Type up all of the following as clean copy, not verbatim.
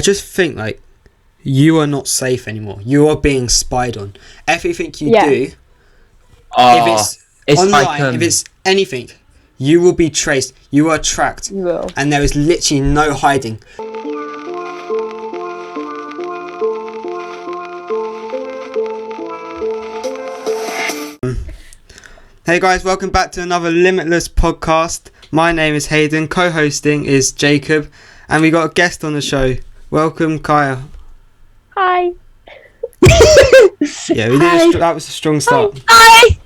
I just think like you are not safe anymore. You are being spied on. Everything you do, if it's online, like, if it's anything, you will be traced. You are tracked. You will. And there is literally no hiding. Hey guys, welcome back to another Limitless podcast. My name is Hayden, co-hosting is Jacob, and we got a guest on the show. Welcome, Kaya. Hi. Yeah, that was a strong start. Hi.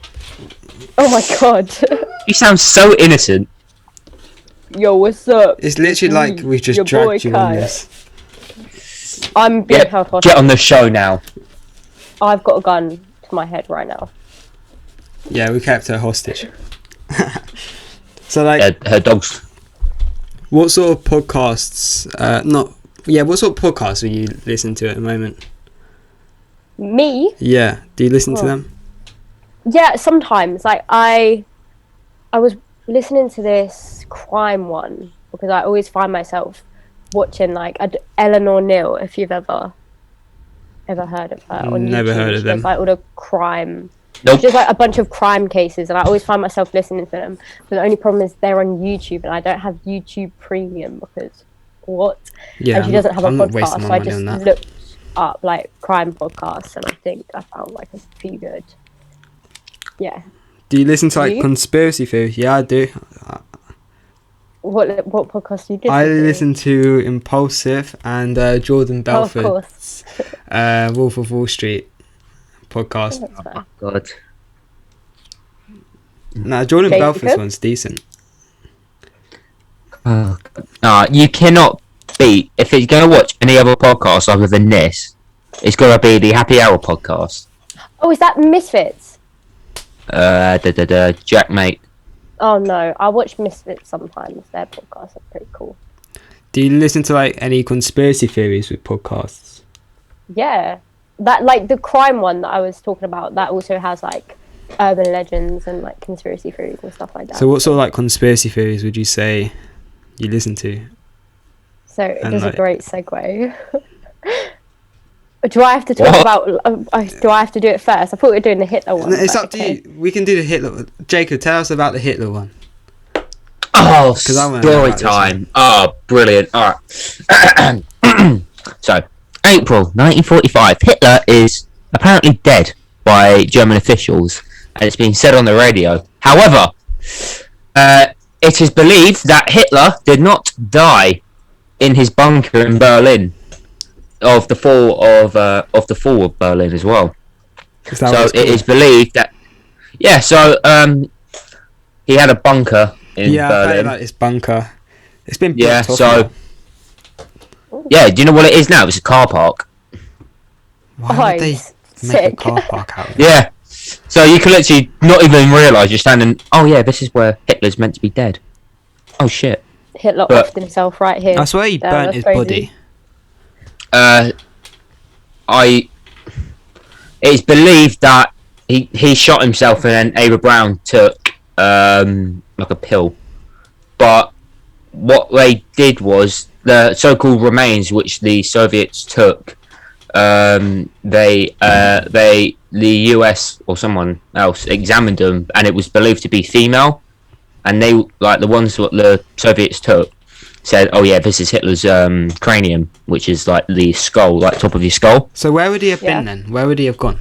Oh my god. You sound so innocent. Yo, what's up? It's literally like we've just dragged you on this. I'm being held hostage. Get on the show now. I've got a gun to my head right now. Yeah, we kept her hostage. So like, her dogs. What sort of podcasts? What sort of podcasts are you listening to at the moment? Me? Yeah. Do you listen to them? Yeah, sometimes. Like I was listening to this crime one because I always find myself watching like Eleanor Neal. If you've ever heard of her on Never YouTube. heard of them. She does, like all the crime. Nope. Just like a bunch of crime cases, and I always find myself listening to them. But the only problem is they're on YouTube, and I don't have YouTube Premium because what? Yeah, and she doesn't have a I'm not wasting podcast, my so I money just on that. looked up like crime podcasts, and I think I found like a few good. Yeah. Do you listen to like You? conspiracy theories? Yeah, I do. What podcast do you listen I to? listen to Impulsive and Jordan Oh, of Belfort's course. Wolf of Wall Street podcast. That's fair. God. Nah, Jordan Jacob? Belfort's one's decent. Oh, you cannot beat. If you're going to watch any other podcast other than this, it's got to be the Happy Hour podcast. Oh, is that Misfits? Jack Mate. Oh no, I watch Misfits sometimes. Their podcasts are pretty cool. Do you listen to like any conspiracy theories with podcasts? Yeah, that like the crime one that I was talking about. That also has like urban legends and like conspiracy theories and stuff like that. So what sort of like conspiracy theories would you say you listen to? So it and, does like- a great segue. Do I have to talk about? Do I have to do it first? I thought we were doing the Hitler one. It's but up to you. We can do the Hitler. Jacob, tell us about the Hitler one. Oh, 'Cause I wanna know story about this time. Oh, brilliant. All right. So, April 1945. Hitler is apparently dead by German officials, and it's been said on the radio. However, it is believed that Hitler did not die in his bunker in Berlin of the fall of Berlin as well. Is that So what it's it is called? believed that he had a bunker in Yeah, I've heard Berlin. about this bunker. It's been Yeah, blocked off so- now. Yeah, do you know what it is now? It's a car park. Why would they make a sick. car park out there? Yeah. So you can literally not even realise you're standing. Oh yeah, this is where Hitler's meant to be dead. Oh shit. Hitler But- offed himself right here. I swear he Yeah, burnt that's his crazy. body. It's believed that he shot himself and then Ava Brown took like a pill. But what they did was the so-called remains which the Soviets took. The US or someone else examined them, and it was believed to be female. And they, like the ones that the Soviets took, said, "Oh yeah, this is Hitler's cranium, which is like the skull, like top of your skull." So where would he have Yeah. been then? Where would he have gone?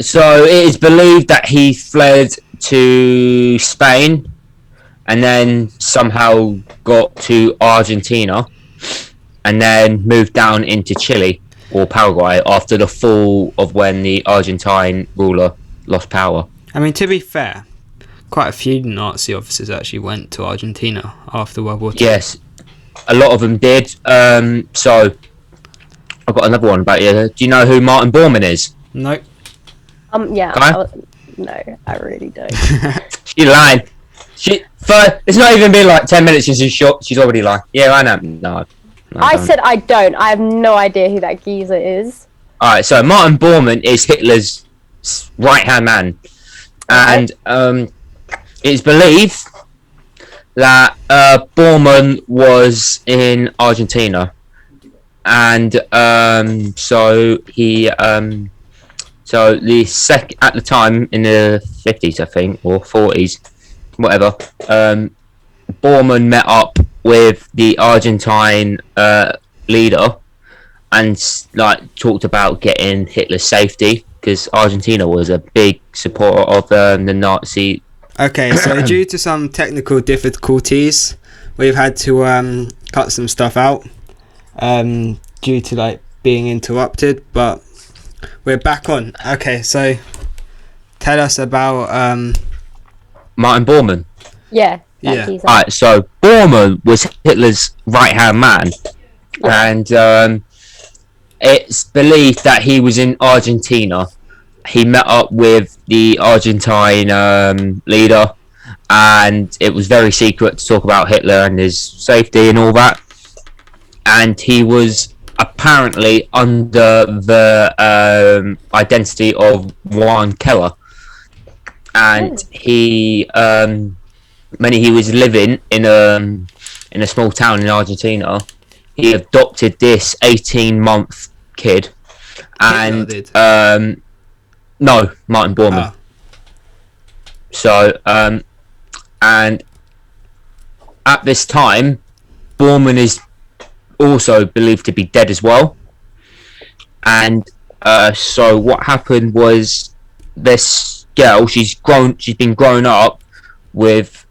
So it is believed that he fled to Spain, and then somehow got to Argentina, and then moved down into Chile or Paraguay after the fall of when the Argentine ruler lost power. I mean, to be fair, quite a few Nazi officers actually went to Argentina after World War II. Yes, a lot of them did. So I've got another one about you. Do you know who Martin Bormann is? Nope. Yeah. Guy? No, I really don't. She's lying. It's not even been like 10 minutes since she's already lying. Yeah, I know. No, I don't. said I don't. I have no idea who that geezer is. Alright, so Martin Bormann is Hitler's right-hand man. And it's believed that Bormann was in Argentina and so he so at the time in the 50s, I think, or 40s, whatever, Bormann met up with the Argentine leader and like talked about getting Hitler's safety, because Argentina was a big supporter of the Nazi. Okay, so due to some technical difficulties, we've had to cut some stuff out due to like being interrupted, but we're back on. Okay, so tell us about Martin Bormann. Yeah. Alright, so Bormann was Hitler's right-hand man, and it's believed that he was in Argentina. He met up with the Argentine leader, and it was very secret to talk about Hitler and his safety and all that. And he was apparently under the identity of Juan Keller, and he when he was living in a small town in Argentina, he adopted this 18-month kid, and no, Martin Bormann. So and at this time, Bormann is also believed to be dead as well. And so what happened was, this girl, she's been grown up with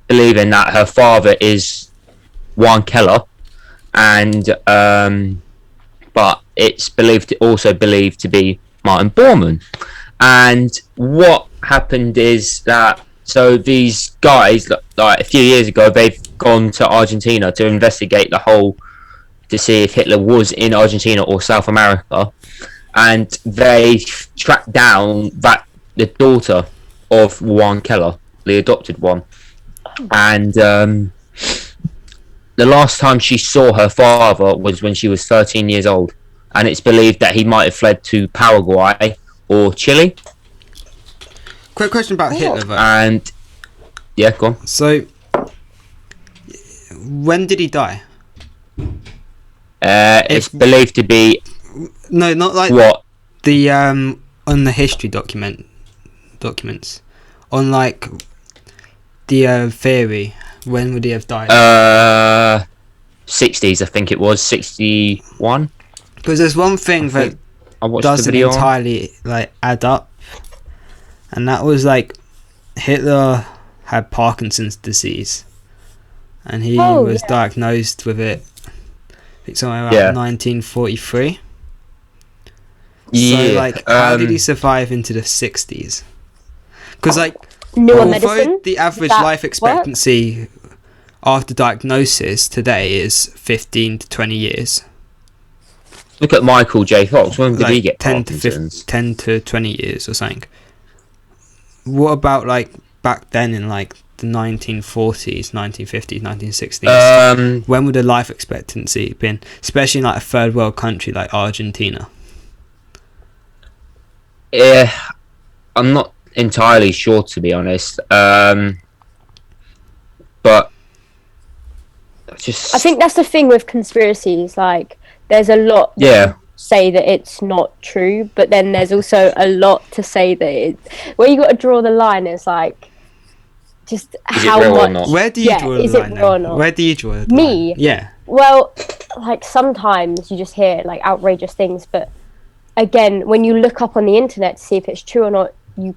believing that her father is Juan Keller, and but it's also believed to be Martin Bormann. And what happened is that, so these guys, like a few years ago, they've gone to Argentina to investigate to see if Hitler was in Argentina or South America, and they tracked down the daughter of Juan Keller, the adopted one. And the last time she saw her father was when she was 13 years old, and it's believed that he might have fled to Paraguay or Chile. Quick question about Hitler, though. And yeah, go on. So, when did he die? It's believed to be... No, not like what? The on the history documents. On like the theory, when would he have died? 60s, I think it was 61. Because there's one thing that doesn't entirely like add up, and that was like Hitler had Parkinson's disease, and he was diagnosed with it, I think somewhere around 1943. So like, how did he survive into the 60s? Because like, although the average life expectancy after diagnosis today is 15 to 20 years. Look at Michael J. Fox. When did he get 10 Parkinson's? 10 to 20 years or something. What about like back then in like the 1940s, 1950s, 1960s? When would the life expectancy been, especially in like a third world country like Argentina? Yeah, I'm not entirely sure, to be honest. But I think that's the thing with conspiracies. Like, there's a lot that say that it's not true, but then there's also a lot to say that where you got to draw the line is like, just is how it real much. Or not? Where do you draw the line? Is it real or not? Where do you draw the line? Me? Yeah. Well, like sometimes you just hear like outrageous things, but again, when you look up on the internet to see if it's true or not, you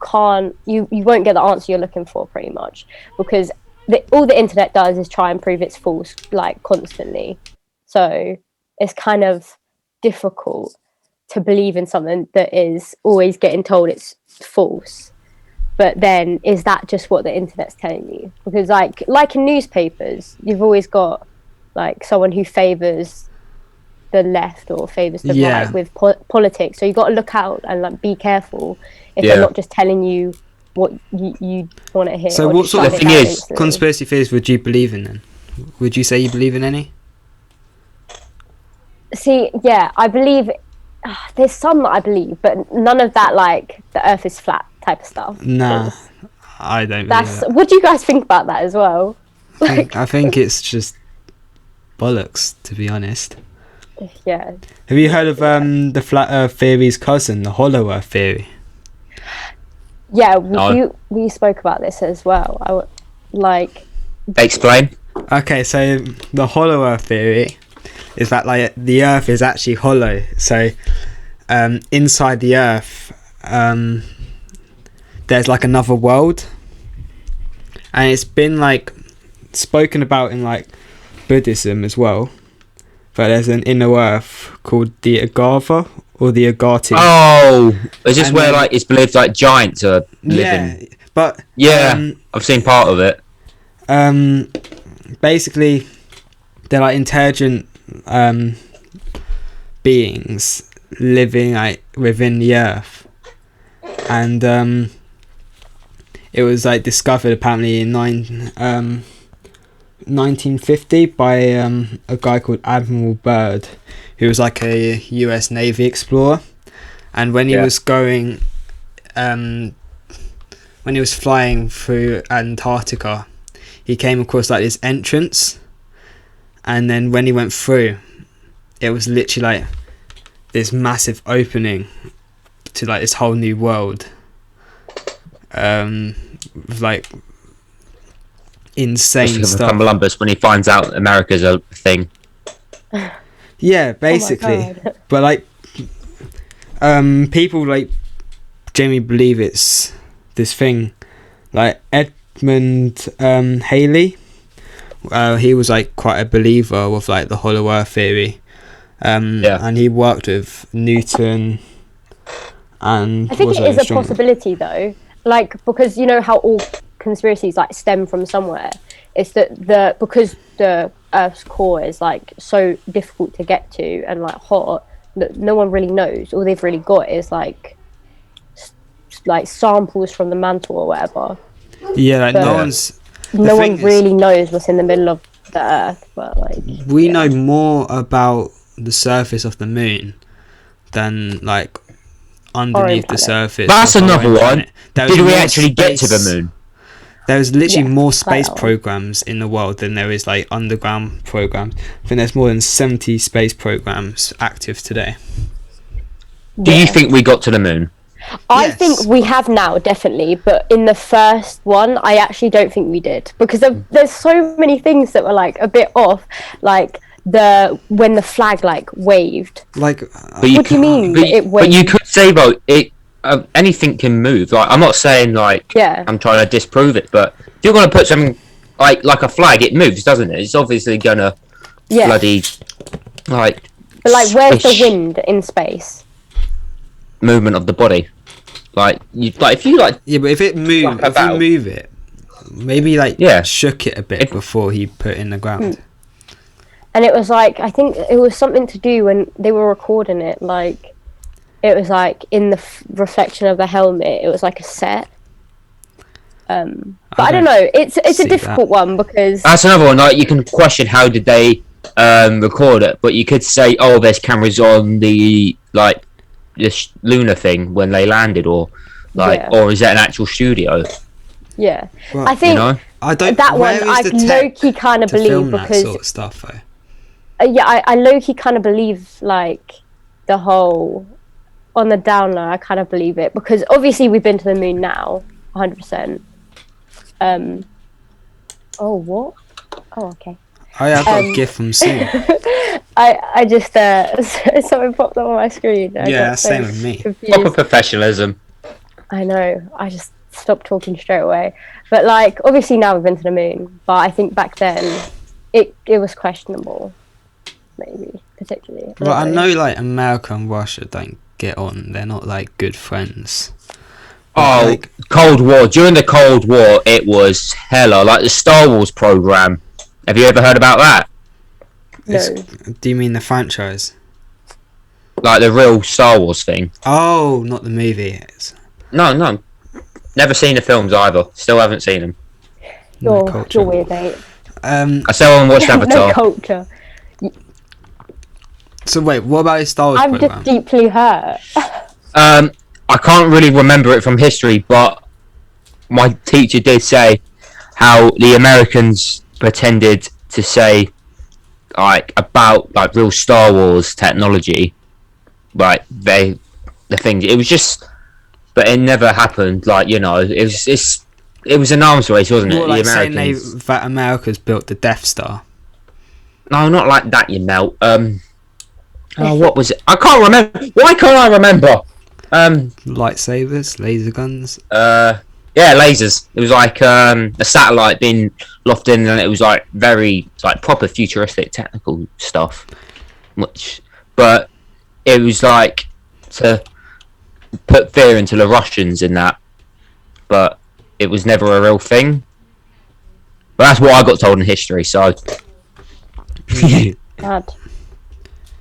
won't get the answer you're looking for, pretty much, because all the internet does is try and prove it's false, like, constantly. So it's kind of difficult to believe in something that is always getting told it's false. But then, is that just what the internet's telling you? Because like in newspapers, you've always got like someone who favors the left or favors the right with politics. So you got to look out and like be careful if they're not just telling you what you want to hear. So what sort of thing is conspiracy theories would you believe in then? Would you say you believe in any? See, yeah, I believe there's some that I believe, but none of that like the earth is flat type of stuff. Nah, I don't believe that. What do you guys think about that as well? I think it's just bollocks, to be honest. Yeah. Have you heard of the flat Earth theory's cousin, the Hollow Earth theory? Yeah, we spoke about this as well. Explain. Okay, so the Hollow Earth theory is that like the Earth is actually hollow. So inside the Earth, there's like another world, and it's been like spoken about in like Buddhism as well. But there's an inner Earth called the Agava or the Agati. Oh, is this where like it's believed like giants are living? Yeah, but I've seen part of it. Basically, they're like intelligent beings living like within the Earth, and it was like discovered apparently in 1950 by a guy called Admiral Byrd, who was like a US Navy explorer. And when he was going when he was flying through Antarctica, he came across like this entrance, and then when he went through, it was literally like this massive opening to like this whole new world, with like insane stuff. Columbus when he finds out America's a thing. Yeah, basically. Oh, but like people like genuinely believe it's this thing. Like Edmund Halley, he was like quite a believer with like the Hollow Earth theory, and he worked with Newton. And I think it is a possibility though, like because you know how all conspiracies like stem from somewhere. It's that because the Earth's core is like so difficult to get to and like hot that no one really knows. All they've really got is like samples from the mantle or whatever. Yeah, like but no one really knows what's in the middle of the Earth. But like we know more about the surface of the moon than like underneath the surface. That's another one. Did we actually get to the moon? There's literally more space programs in the world than there is like underground programs. I think there's more than 70 space programs active today. Do you think we got to the moon? I think we have now, definitely, but in the first one, I actually don't think we did, because there's so many things that were like a bit off, like when the flag like waved. Like, what do you mean? It waved? But you could say though, anything can move. Like, I'm not saying like I'm trying to disprove it, but if you're gonna put something like a flag, it moves, doesn't it? It's obviously gonna bloody like. But like, where's the wind in space? Movement of the body, if you but if it moved, if you move it, maybe shook it a bit before he put it in the ground. And it was like, I think it was something to do when they were recording it, like it was like in the reflection of the helmet, it was like a set. But I don't know, it's a difficult one, because that's another one. Like, you can question how did they record it, but you could say, oh, there's cameras on the this lunar thing when they landed, or or is that an actual studio? Well, I think I don't. That one I low-key kind of believe, because that sort of stuff though. I low-key kind of believe like the whole on the down low. I kind of believe it, because obviously we've been to the moon now, 100%. Oh, what? Oh, okay. I have got a gift from Sue. I just something popped up on my screen. Same with me. Proper professionalism. I know. I just stopped talking straight away. But like, obviously now we've been to the moon, but I think back then it was questionable, maybe particularly. Well, I know like America and Russia don't get on. They're not like good friends. Oh, Cold War. During the Cold War, it was hella. Like the Star Wars program. Have you ever heard about that? No. Do you mean the franchise? Like the real Star Wars thing? Oh, not the movie. No. Never seen the films either. Still haven't seen them. You're weird, mate. I still haven't watched Avatar. No culture. So wait, what about his Star Wars program? I'm just deeply hurt. I can't really remember it from history, but my teacher did say how the Americans pretended to say like about like real Star Wars technology. Like the thing, it was just, but it never happened. Like it was an arms race, wasn't it? Well, like the Americans. saying that America's built the Death Star. No, not like that, you melt. What was it? I can't remember. Why can't I remember? Lightsabers, laser guns. Yeah, lasers. It was like a satellite being lofted in, and it was like very like proper futuristic technical stuff. But it was like to put fear into the Russians in that, but it was never a real thing. But that's what I got told in history. So Bad.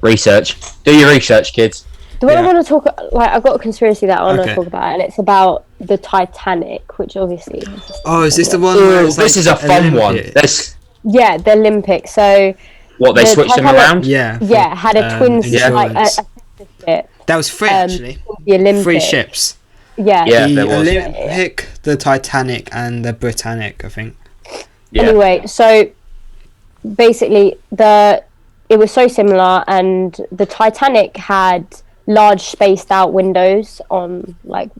research. Do your research, kids. Do I want to talk? Like, I've got a conspiracy that I want to talk about, and it's about the Titanic, which obviously. Is this the one? This is a fun one. Yeah, the Olympics. So. What, they switched them around? Yeah. Yeah, had a twin that was free actually. The Olympic. Free ships. Yeah. The Olympic, the Titanic, and the Britannic, I think. Yeah. Anyway, so basically it was so similar, and the Titanic had large spaced out windows on, like,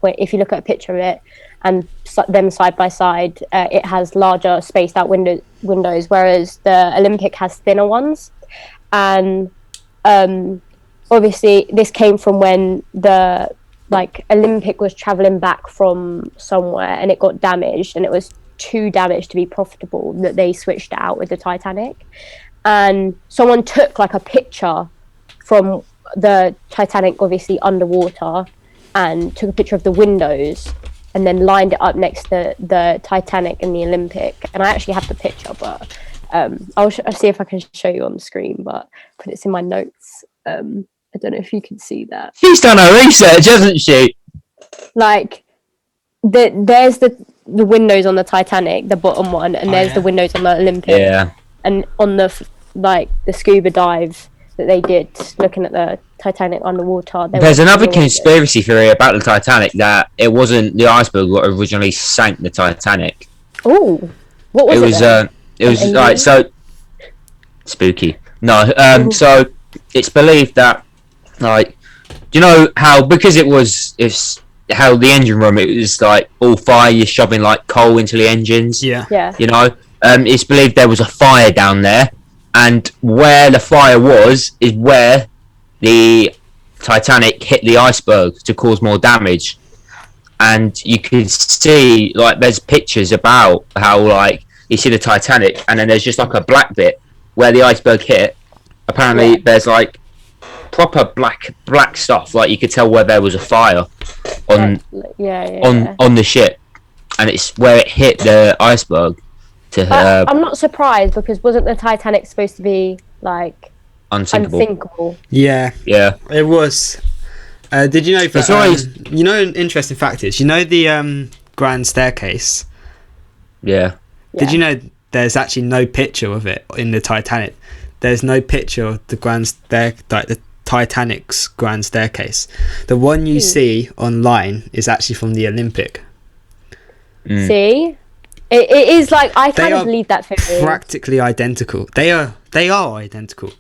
if you look at a picture of it and them side by side, it has larger spaced out windows, whereas the Olympic has thinner ones. And obviously this came from when the Olympic was traveling back from somewhere and it got damaged, and it was too damaged to be profitable, that they switched it out with the Titanic. And someone took like a picture from the Titanic, obviously underwater, and took a picture of the windows and then lined it up next to the Titanic and the Olympic. And I actually have the picture, but I'll see if I can show you on the screen, but put it in my notes. I don't know if you can see that. She's done her research, hasn't she? Like, there's the windows on the Titanic, the bottom one, and there's the windows on the Olympic. Yeah. And on the scuba dive that they did, looking at the Titanic underwater. There's another conspiracy theory about the Titanic, that it wasn't the iceberg that originally sank the Titanic. Oh, what was it? It was like, so spooky. No, so it's believed that, like, do you know how, because it's how the engine room, it was like all fire, you're shoving like coal into the engines. Yeah. You know, it's believed there was a fire down there, and where the fire was is where the Titanic hit the iceberg to cause more damage. And you can see, like, there's pictures about how, like, you see the Titanic and then there's just like a black bit where the iceberg hit. Apparently there's like proper black stuff, like you could tell where there was a fire on the ship, and it's where it hit the iceberg. I'm not surprised, because wasn't the Titanic supposed to be like unsinkable? Yeah, it was. Did you know that? You know, an interesting fact is, you know the grand staircase. Yeah. Did you know there's actually no picture of it in the Titanic? There's no picture of the the Titanic's grand staircase. The one you see online is actually from the Olympic. See? It is like, I kind of believe that theory. Practically identical. They are identical.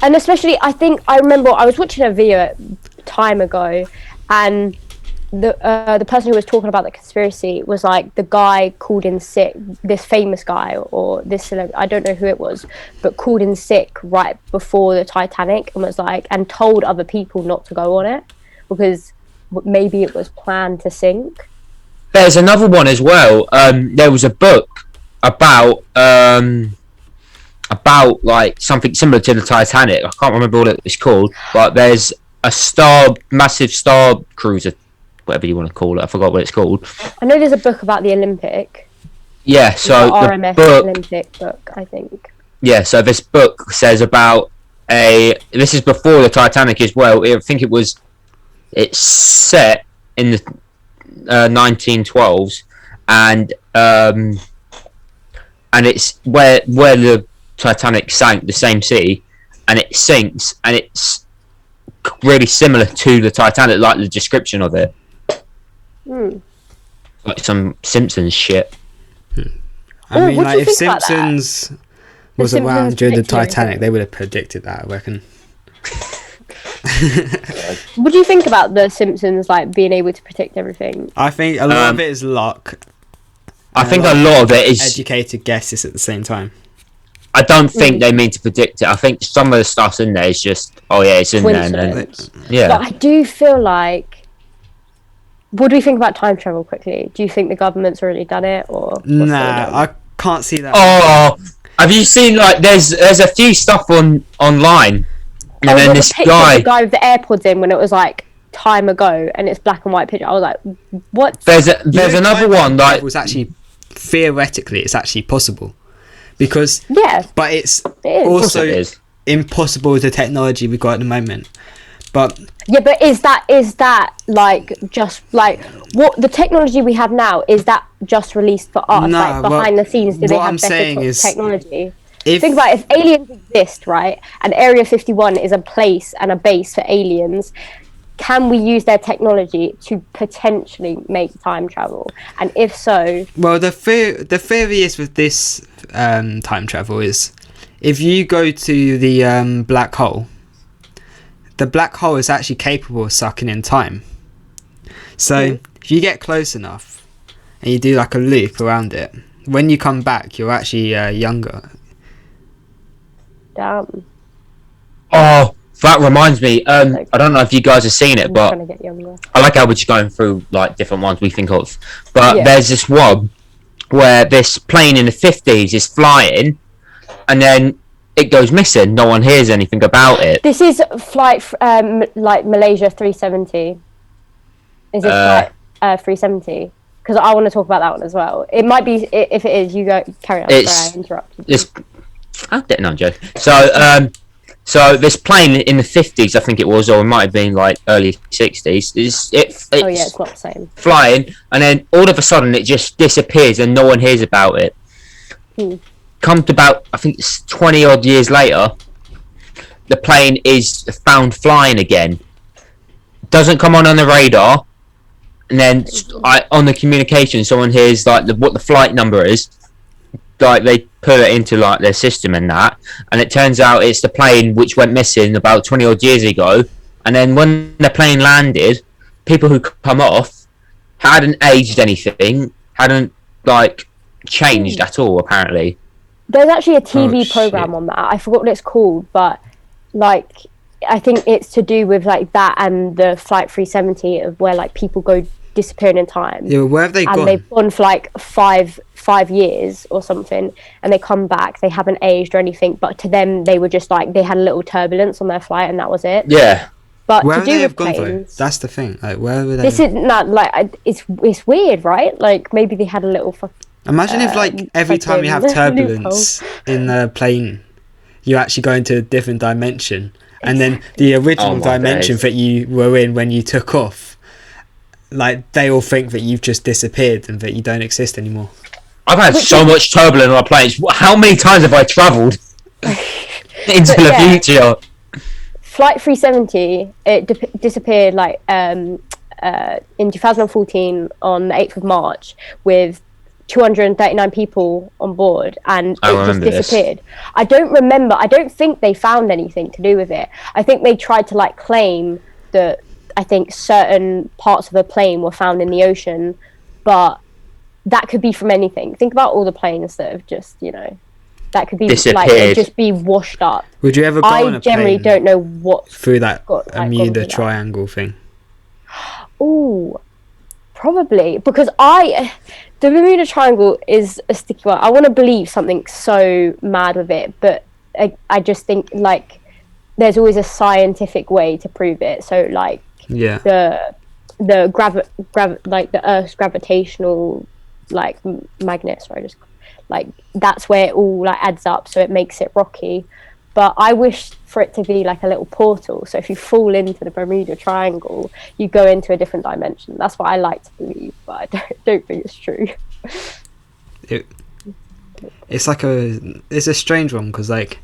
And especially, I remember I was watching a video time ago, and the person who was talking about the conspiracy was like, the guy called in sick, this famous guy, or this I don't know who it was, but called in sick right before the Titanic, and was like, and told other people not to go on it because maybe it was planned to sink. There's another one as well. There was a book about like something similar to the Titanic. I can't remember what it was called, but there's a massive star cruiser, whatever you want to call it. I forgot what it's called. I know there's a book about the Olympic. Yeah, so the RMS book, Olympic book, I think. Yeah, so this book says about this is before the Titanic as well. I think it's set in the 1912s, and it's where the Titanic sank, the same sea, and it sinks, and it's really similar to the Titanic, like the description of it. Like some Simpsons shit. I mean, like, if Simpsons was around during the Titanic, they would have predicted that, I reckon. What do you think about the Simpsons like being able to predict everything? I think a lot of it is luck. I think a lot of it is educated guesses at the same time. I don't think they mean to predict it. I think some of the stuff's in there is just, it's in there. And then, yeah. But I do feel like... What do we think about time travel quickly? Do you think the government's already done it? Or nah, I can't see that. Oh, have you seen, like, there's a few stuff online. And then this guy... The guy with the AirPods in when it was, like, time ago, and it's black and white picture. I was like, what? There's another one, like... It was actually, theoretically, it's actually possible. Because, but it's also impossible with the technology we've got at the moment. But but is that like just like what the technology we have now, is that just released for us? Like behind the scenes, do they have better technology? Think about it, if aliens exist, right, and Area 51 is a place and a base for aliens, can we use their technology to potentially make time travel? And if so... Well, the theory is with this time travel is if you go to the black hole, the black hole is actually capable of sucking in time. So if you get close enough and you do like a loop around it, when you come back, you're actually younger. Damn. Oh... That reminds me, I don't know if you guys have seen it, but I like how we're just going through like different ones we think of. But there's this one where this plane in the 50s is flying, and then it goes missing. No one hears anything about it. This is flight like Malaysia 370. Is it flight 370? Because I want to talk about that one as well. It might be, if it is, you go carry on. Sorry, I interrupted. I didn't know, Joe. So this plane in the 50s, I think it was, or it might have been like early 60s. It's not the same. Flying, and then all of a sudden it just disappears and no one hears about it. Come to about, I think it's 20 odd years later, the plane is found flying again. Doesn't come on the radar, and then on the communication, someone hears like what the flight number is. Like they put it into like their system and that, and it turns out it's the plane which went missing about 20 odd years ago. And then when the plane landed, people who come off hadn't aged anything, hadn't like changed at all apparently. There's actually a TV program on that. I forgot what it's called, but like I think it's to do with like that and the Flight 370 of where like people go disappearing in time. Yeah, where have they gone? And they've gone for like five years or something, and they come back, they haven't aged or anything, but to them they were just like, they had a little turbulence on their flight and that was it. Yeah. But where to do with gone planes, that's the thing. Like, where were they? This is not like it's weird, right? Like maybe they had a little. Imagine if like every time you have turbulence in the plane, you actually go into a different dimension, and then the original dimension that you were in when you took off, like they all think that you've just disappeared and that you don't exist anymore. I've had so much turbulence on planes. How many times have I travelled into the future? Flight 370, it disappeared like in 2014 on the 8th of March with 239 people on board, and it just disappeared. I don't think they found anything to do with it. I think they tried to like claim that I think certain parts of the plane were found in the ocean, but that could be from anything. Think about all the planes that have just, that could be like they'd just be washed up. Would you ever go on a generally plane don't know what through that Bermuda Triangle thing? Oh, probably, because the Bermuda Triangle is a sticky one. I want to believe something so mad with it, but I just think like there's always a scientific way to prove it. So like the like the Earth's gravitational like magnets, right? Just like that's where it all like adds up, so it makes it rocky. But I wish for it to be like a little portal, so if you fall into the Bermuda Triangle you go into a different dimension. That's what I like to believe, but I don't think it's true. It's a strange one, because like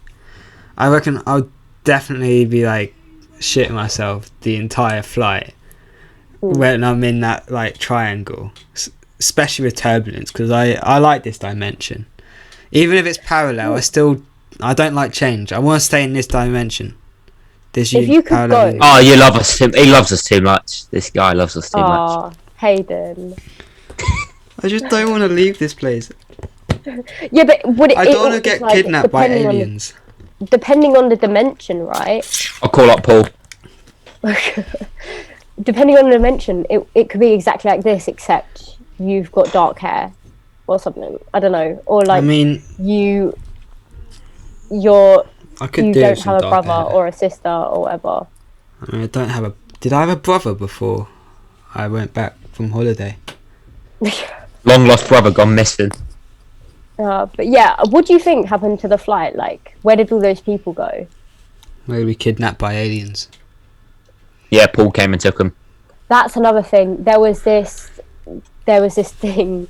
I reckon I'll definitely be like shitting myself the entire flight when I'm in that like triangle, especially with turbulence, because I like this dimension. Even if it's parallel, I still I don't like change. I want to stay in this dimension. If you could go... Oh, you love us. He loves us too much. This guy loves us too much. Hayden. I just don't want to leave this place. Yeah, but I don't want to get kidnapped by aliens. Depending on the dimension, right? I'll call up Paul. Depending on the dimension, it could be exactly like this, except you've got dark hair or something. I don't know. Or like, I mean, you don't have a brother or a sister or whatever. I mean, I don't have a... Did I have a brother before I went back from holiday? Long lost brother gone missing. But yeah, what do you think happened to the flight? Like, where did all those people go? Maybe kidnapped by aliens. Yeah, Paul came and took them. That's another thing. There was this thing.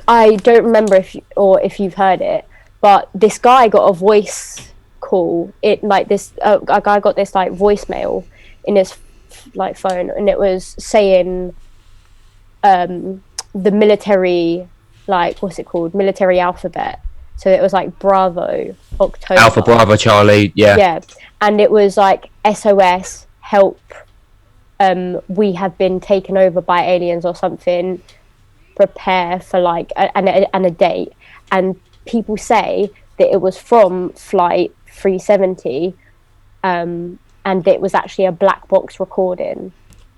I don't remember if you've heard it, but this guy got a voice call. A guy got this like voicemail in his like phone, and it was saying the military, like, what's it called, military alphabet. So it was like Bravo, October, Alpha, Bravo, Charlie. Yeah, and it was like SOS, help, we have been taken over by aliens or something, prepare for like a date. And people say that it was from flight 370, and it was actually a black box recording.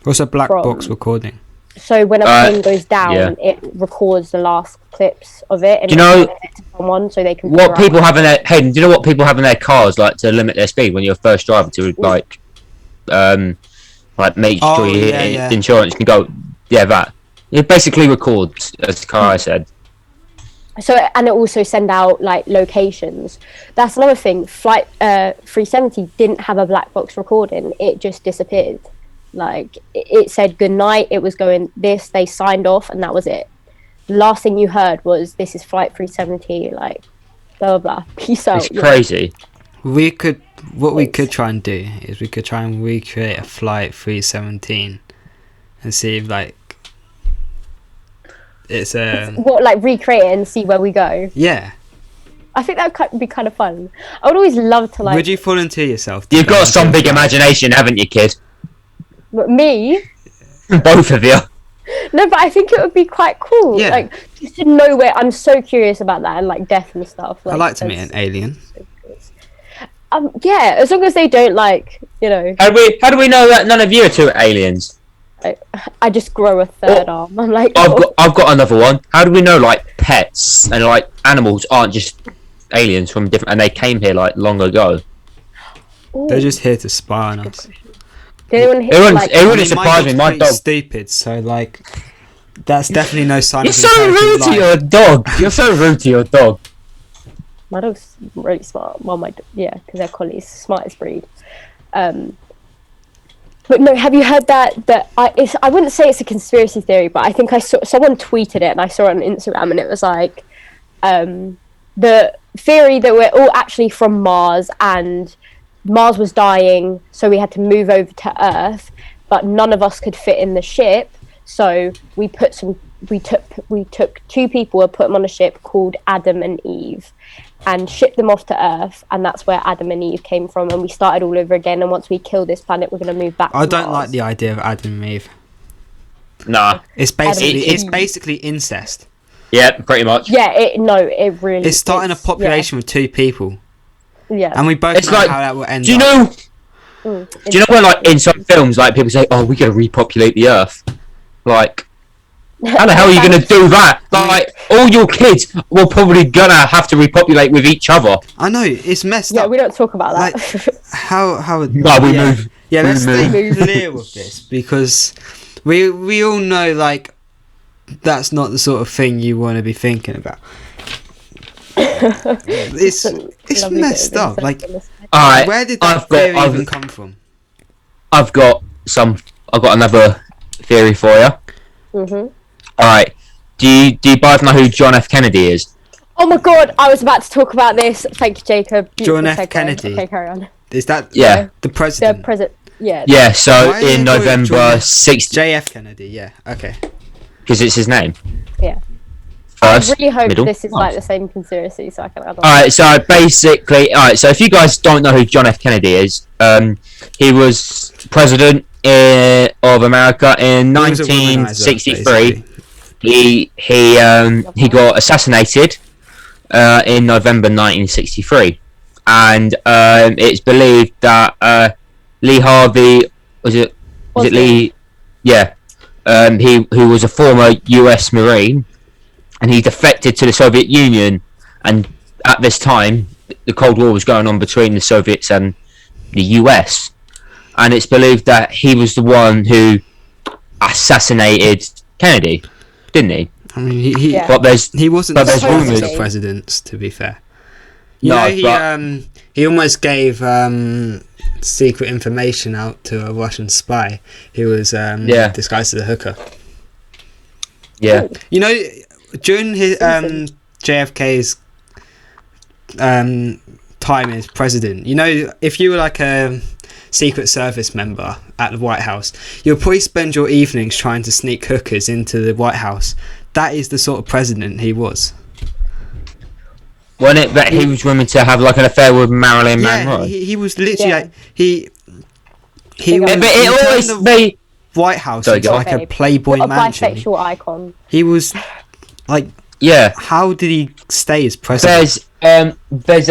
What's a black box recording? So when a plane goes down, it records the last clips of it, and do you know it to someone so they can. What people have in their Hayden? Do you know what people have in their cars, like, to limit their speed when you're first driving to like make sure your insurance can go? Yeah, that it basically records, as Kai said. So, and it also send out like locations. That's another thing. Flight 370 didn't have a black box recording. It just disappeared. Like, it said good night, it was going this, they signed off, and that was it. The last thing you heard was, this is flight 370, like, blah, blah, blah, peace out. It's crazy. We could try and do is we could try and recreate a flight 317 and see if, like, it's recreate it and see where we go. Yeah. I think that would be kind of fun. I would always love to, like... Would you volunteer yourself? You've got some big imagination, haven't you, kid? Me? Both of you. No, but I think it would be quite cool. Yeah. Like, just to know where... I'm so curious about that, and like death and stuff. Like, I'd like to meet an alien. Yeah, as long as they don't, like, you know... How do we know that none of you are two aliens? I just grow a third arm. I'm like... I've got another one. How do we know, like, pets and, like, animals aren't just aliens from different... And they came here, like, long ago? Ooh. They're just here to spy on us. It wouldn't surprise me. My dog stupid, so like that's definitely no sign. You're so rude to your dog. You're so rude to your dog. My dog's really smart. Well, because they're collies, smartest breed. But no, have you heard that I wouldn't say it's a conspiracy theory, but I think I saw someone tweeted it, and I saw it on Instagram, and it was like the theory that we're all actually from Mars, and Mars was dying, so we had to move over to Earth, but none of us could fit in the ship, so we took two people and put them on a ship called Adam and Eve, and shipped them off to Earth, and that's where Adam and Eve came from, and we started all over again, and once we kill this planet, we're going to move back to I don't Mars. like the idea of Adam and Eve. Nah. It's basically incest. Yeah, pretty much. Yeah, it really... It's starting a population with two people. Yeah. And we both know how that will end up. Do you know when, like, in some films, like, people say, oh, we're going to repopulate the Earth? Like, how the hell are you going to do that? Like, all your kids will probably gonna have to repopulate with each other. I know, it's messed up. Yeah, we don't talk about that. Like, how no, we move. Yeah, let's stay clear with this, because we all know, like, that's not the sort of thing you want to be thinking about. It's messed up. Like, alright, where did that theory even come from? I've got another theory for you. Mhm. Alright, do you both know who John F. Kennedy is? Oh my god, I was about to talk about this. Thank you, Jacob. John F. Kennedy. Okay, carry on. Is that the president? The president. Yeah. Yeah. So in November 6th. JF Kennedy. Yeah. Okay. Because it's his name. Yeah. I first, really hope middle, this is last. like the same conspiracy, so I can add on. Alright, so basically, so if you guys don't know who John F. Kennedy is, he was president of America in He was a womanizer, 1963. basically. He got assassinated in November 1963, and it's believed that Lee Harvey was it Lee? Yeah, he who was a former U.S. Marine, and he defected to the Soviet Union. And at this time, the Cold War was going on between the Soviets and the U.S. And it's believed that he was the one who assassinated Kennedy, didn't he? I mean, he Yeah. But he wasn't but the there's smartest rumours. of presidents, to be fair. No, He almost gave secret information out to a Russian spy who was disguised as a hooker. Yeah. You know, during his JFK's time as president, you know, if you were like a Secret Service member at the White House, you'll probably spend your evenings trying to sneak hookers into the White House. That is the sort of president he was. Wasn't it that he was rumored to have like an affair with Marilyn Monroe? He was literally like he Yeah, was. But it he always turned the White House Sorry, into go like on. a Playboy What a mansion. bisexual icon. He was like, Yeah. how did he stay as president? There's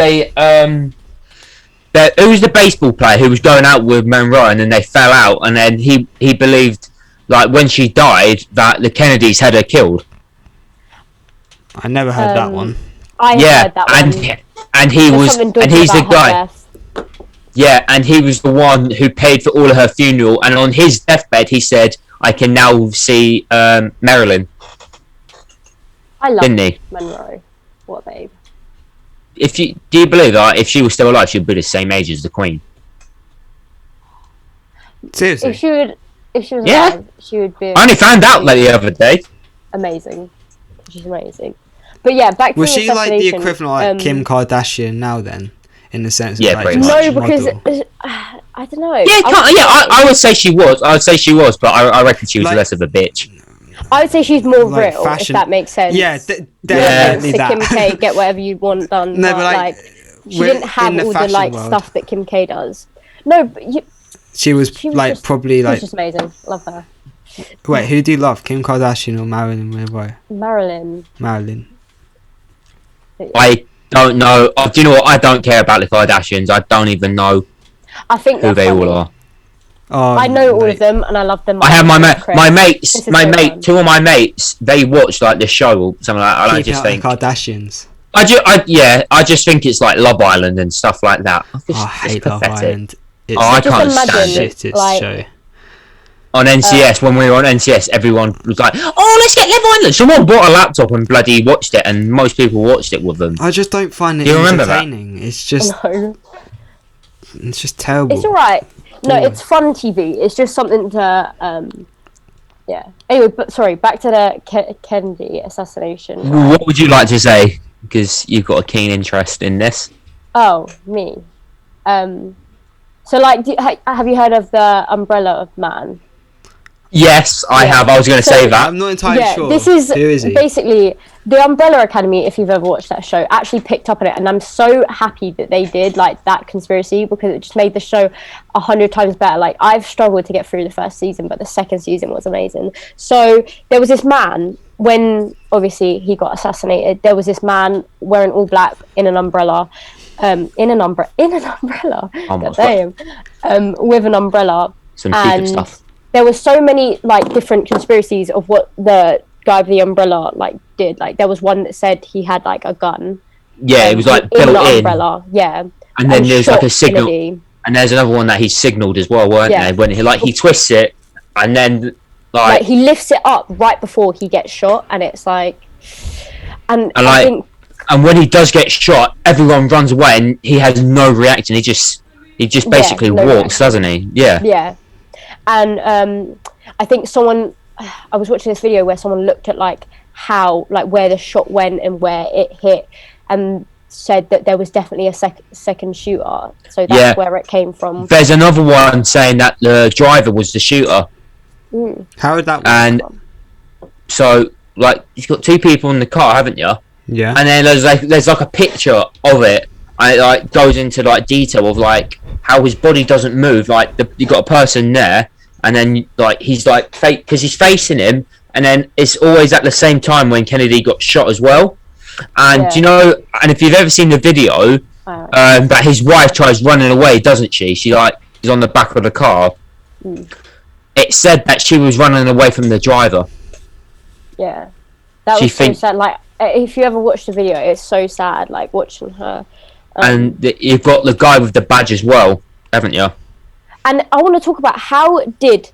who was the baseball player who was going out with Monroe and then they fell out, and then he believed, like, when she died that the Kennedys had her killed. I never heard that one. I Yeah, heard that and one. and he There's was something and dodgy he's the about her guy. death. Yeah, and he was the one who paid for all of her funeral, and on his deathbed he said, "I can now see Marilyn." I love Didn't he? Monroe. What a babe. Do you believe that if she was still alive, she'd be the same age as the Queen? Seriously. If she was Yeah. alive, she would be I only found out like the other day. amazing. She's amazing. But yeah, back to Was the she like the assassination, equivalent of like Kim Kardashian now then? In the sense of Yeah, like pretty just much. No, because model? I don't know. Yeah, I would say she was. I would say she was, but I reckon she was Like- less of a bitch. I would say she's more Like real, fashion- if that makes sense. Yeah, No definitely offense to that. Kim K, get whatever you want done. No, but but, like, she we're didn't have in the all the fashion like world. stuff that Kim K does. No, but She was she was like just- probably she was like. just amazing. Love her. Wait, who do you love? Kim Kardashian or Marilyn Monroe? Marilyn. Marilyn. I don't know. Do you know what? I don't care about the Kardashians. I don't even know I think who they're they all funny. are. Oh, I know all mate. of them, and I love them. I have my This is so fun. two of my mates. They watch like this show or something like that. And I Keep just out the think, Kardashians. I just think it's like Love Island and stuff like that. It's, Oh, I it's hate Love pathetic. Island. It's Oh, I Just can't imagine stand it. shittest like- show. On NCS, when we were on NCS, everyone was like, "Oh, let's get Love Island." Someone bought a laptop and bloody watched it, and most people watched it with them. I just don't find it Do you remember that? entertaining. It's just, No, it's just terrible. it's alright. No, Yeah. it's fun TV. It's just something to yeah. Anyway, but sorry, back to the Kennedy assassination. What would you like to say? Because you've got a keen interest in this. Oh, me. So like, have you heard of the Umbrella Man? Yes, I Yeah. have. I was going to So- say that. I'm not entirely Yeah, sure. this is Who is he? basically the Umbrella Academy. If you've ever watched that show, actually picked up on it, and I'm so happy that they did like that conspiracy, because it just made the show 100 times better. Like, I've struggled to get through the first season, but the second season was amazing. So there was this man, when obviously he got assassinated, there was this man wearing all black in an umbrella, in an umbrella, Oh my God damn, with an umbrella. Some secret and stuff. there were so many like different conspiracies of what the guy with the umbrella like did. Like, there was one that said he had like a gun. Yeah, it was like in built the in. umbrella. Yeah. And then there's like shot a signal. Kennedy. And there's another one that he signaled as well, weren't Yeah. there? When he twists it, and then Like, he lifts it up right before he gets shot, and it's like, and And, I like, think and when he does get shot, everyone runs away, and he has no reaction. He just basically no walks, doesn't he? Yeah. yeah, and I think I was watching this video where someone looked at like how, like, where the shot went and where it hit, and said that there was definitely a second shooter. So that's Yeah. where it came from. There's another one saying that the driver was the shooter. Mm. How would that work? And so like you've got two people in the car, haven't you? Yeah. And then there's like a picture of it, and it like goes into like detail of like how his body doesn't move. Like you got a person there, and then like he's like fake because he's facing him, and then it's always at the same time when Kennedy got shot as well. And you know, and if you've ever seen the video, that his wife tries running away, doesn't she? She like is on the back of the car. It said that she was running away from the driver. Yeah, that was so sad. Like, if you ever watch the video, it's so sad. Like watching her. And you've got the guy with the badge as well, haven't you? And I want to talk about how did.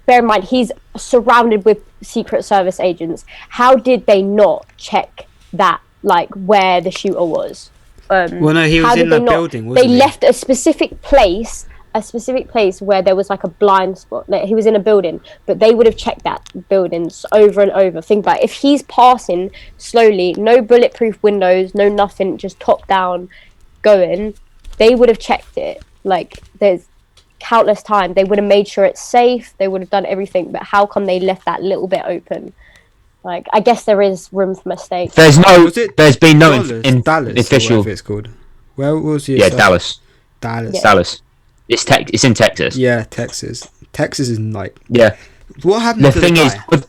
Bear in mind, he's surrounded with Secret Service agents. How did they not check that, like, where the shooter was? Well, no, he was in the building, wasn't he? They left a specific place where there was like a blind spot. Like, he was in a building, but they would have checked that buildings over and over. Think about it. If he's passing slowly, no bulletproof windows, no nothing, just top down going, they would have checked it. Like, there's countless times. They would have made sure it's safe. They would have done everything. But how come they left that little bit open? Like, I guess there is room for mistakes. There's been no in Dallas, official. Whatever it's called. Where was it? Yeah, Dallas. Yeah. Dallas. It's in Texas. Yeah, Texas. Texas is like. Yeah. What happened the to the guy? thing is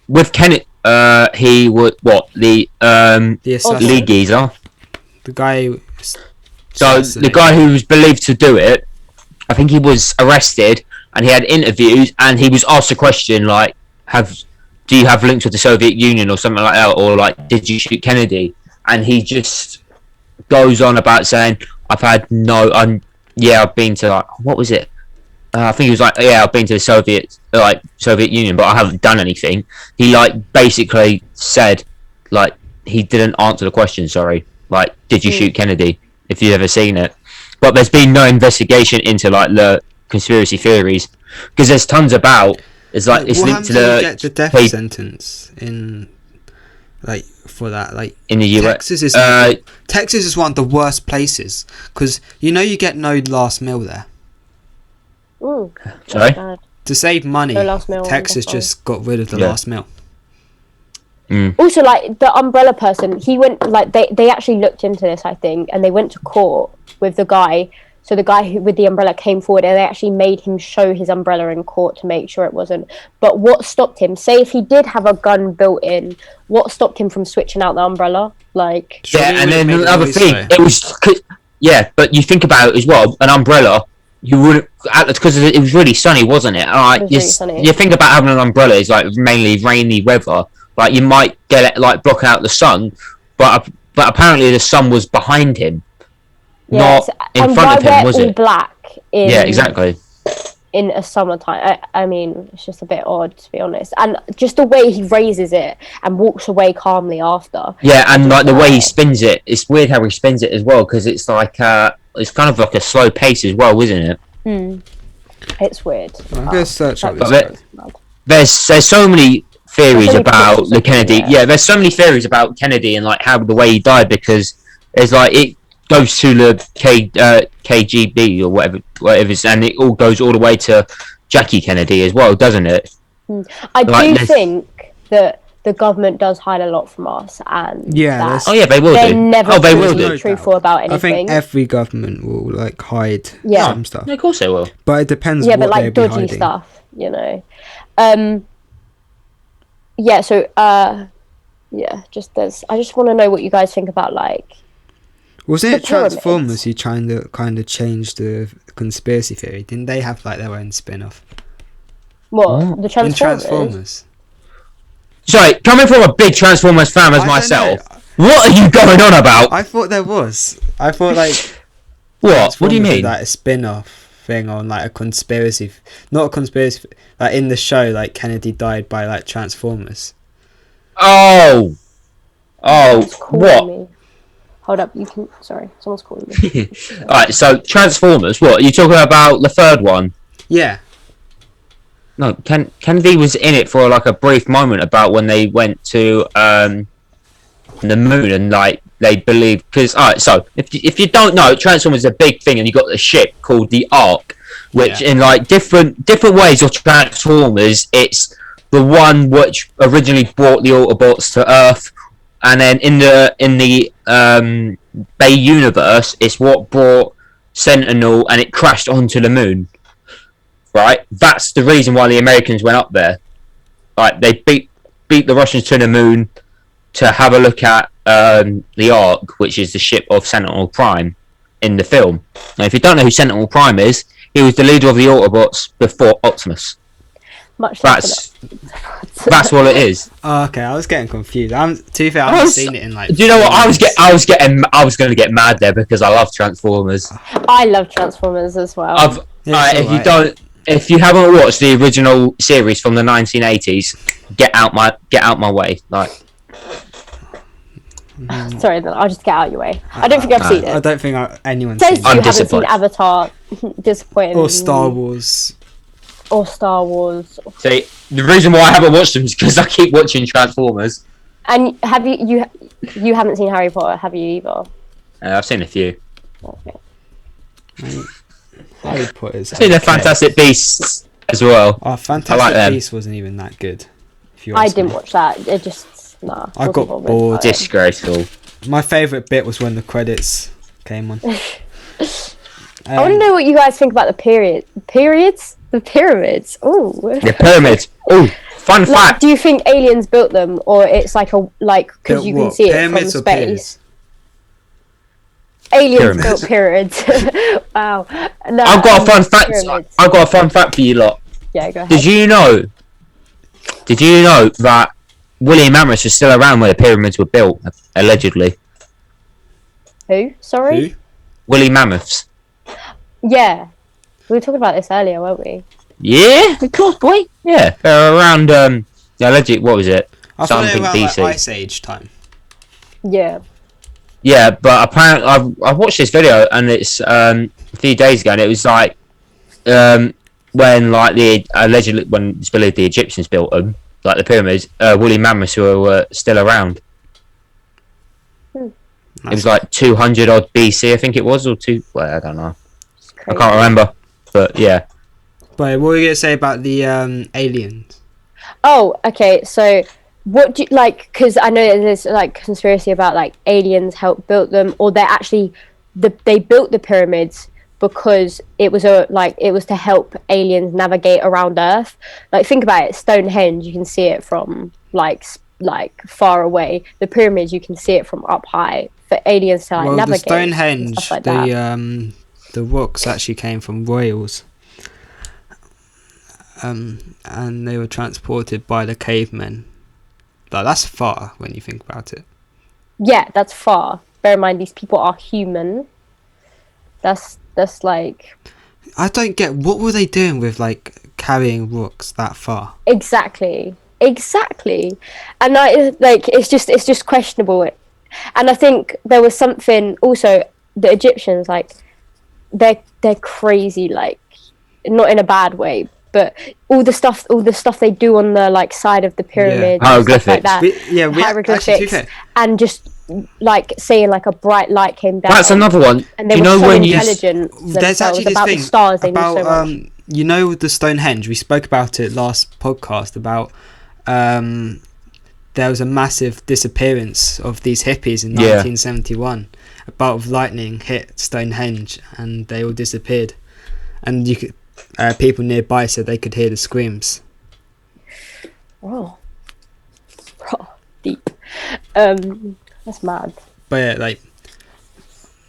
with Kennedy, he would the Lee geezer. The guy. So the guy who was believed to do it, I think he was arrested and he had interviews and he was asked a question like, do you have links with the Soviet Union or something like that, or like, did you shoot Kennedy? And he just goes on about saying, I've been to like, what was it? I think he was like, I've been to the Soviet Union, but I haven't done anything. He like basically said like he didn't answer the question. Sorry, like, did you shoot Kennedy? If you've ever seen it. But there's been no investigation into like the conspiracy theories because there's tons about. It's like it's linked to get the death sentence in like for that like in the US. Texas is one of the worst places because you get no last meal there. Ooh, sorry. To save money, no last meal, Texas just got rid of the last meal. Also, like the umbrella person, he went like they actually looked into this, I think, and they went to court with the guy. So the guy who with the umbrella came forward, and they actually made him show his umbrella in court to make sure it wasn't. But what stopped him? Say if he did have a gun built in, what stopped him from switching out the umbrella? Like and then another thing, it was but you think about it as well, an umbrella. You wouldn't because it was really sunny, wasn't it? Really sunny. You think about having an umbrella is like mainly rainy weather. Like you might get it like block out the sun, but apparently the sun was behind him, not in front of him, was it? Black. Exactly. In a summertime, I mean, it's just a bit odd to be honest, and just the way he raises it and walks away calmly after. Yeah, and like the way he spins it, it's weird how he spins it as well because it's like it's kind of like a slow pace as well, isn't it? It's weird. I'm gonna search up this. There's so many theories about the Kennedy. Yeah, there's so many theories about Kennedy and like how the way he died because it's like it goes to the KGB or whatever and it all goes all the way to Jackie Kennedy as well, doesn't it? I do think that the government does hide a lot from us, and they will they're do. Never they will do. Truthful about anything. I think every government will like hide some stuff. Yeah, of course they will. But it depends. Yeah, what but like dodgy hiding. stuff, Yeah, so I just want to know what you guys think about like. Wasn't it Transformers who trying to kind of change the conspiracy theory? Didn't they have like their own spin-off? What? The Transformers? In Transformers. Sorry, coming from a big Transformers fan as myself, what are you going on about? I thought there was. I thought like. What? What do you mean? Like a spin-off thing on like a conspiracy, not a conspiracy. Like in the show, like Kennedy died by like Transformers. Oh, what? Me. Hold up, you can. Sorry, someone's calling me. Alright, so Transformers. What are you talking about? The third one? Yeah. No, Kennedy was in it for like a brief moment about when they went to the moon and like they believe because so if you don't know, Transformers is a big thing and you got the ship called the Ark, which in like different ways of Transformers, it's the one which originally brought the Autobots to Earth, and then in the Bay universe, it's what brought Sentinel, and it crashed onto the moon. Right, that's the reason why the Americans went up there. Like they beat the Russians to the moon to have a look at the Ark, which is the ship of Sentinel Prime in the film. Now, if you don't know who Sentinel Prime is, he was the leader of the Autobots before Optimus. That's what it is. Oh, okay, I was getting confused. To be fair, I haven't seen it in like. Do you know what? I was going to get mad there because I love Transformers. I love Transformers as well. If you haven't watched the original series from the 1980s, get out my way. Like, sorry, I'll just get out of your way. I don't think I've seen it. I don't think anyone's seen it. You haven't seen Avatar. Disappointing. Or Star Wars. See, the reason why I haven't watched them is because I keep watching Transformers. And have you haven't seen Harry Potter, have you either? I've seen a few. Okay. Harry Potter's. I've seen the Fantastic Beasts as well. Oh, Fantastic Beasts wasn't even that good. I didn't watch that. It just I got bored. Disgraceful. My favourite bit was when the credits came on. I want to know what you guys think about the pyramids. The pyramids. Oh. The pyramids. Oh, fun fact. Do you think aliens built them, or it's because you can see it from space? Aliens built pyramids. Wow. No, I've got a fun fact. I've got a fun fact for you lot. Yeah, go ahead. Did you know that Woolly Mammoths is still around where the pyramids were built, allegedly? Who? Sorry? Woolly Mammoths. Yeah. We were talking about this earlier, weren't we? Yeah, of course, boy. Yeah, they're around. Allegedly, what was it? I thought they were around like Ice Age time. Yeah. Yeah, but apparently I watched this video and it's a few days ago, and it was like when it's believed the Egyptians built them, like the pyramids. Woolly mammoths were still around. It was like 200 odd BC, I think it was, or I don't know. I can't remember, but yeah. But what were you gonna say about the aliens? Oh, okay. So, what do you like? Because I know there's like conspiracy about like aliens helped build them, or they built the pyramids because it was to help aliens navigate around Earth. Like, think about it. Stonehenge, you can see it from like far away. The pyramids, you can see it from up high. For aliens to navigate. The Stonehenge, like the rocks actually came from royals. And they were transported by the cavemen. Like, that's far when you think about it. Yeah, that's far. Bear in mind, these people are human. That's like... I don't get... What were they doing with, like, carrying rocks that far? Exactly. And it's just questionable. And I think there was something... Also, the Egyptians, like, they're crazy, like, not in a bad way, but all the stuff they do on the like side of the pyramid, hieroglyphics, like that, hieroglyphics, and just like saying like a bright light came down. That's another one. And they were so intelligent. There's actually this about thing the stars. They about knew so much. You know, the Stonehenge. We spoke about it last podcast about there was a massive disappearance of these hippies in 1971. A bolt of lightning hit Stonehenge and they all disappeared, and you could. People nearby said they could hear the screams. Oh, deep. That's mad. But yeah, like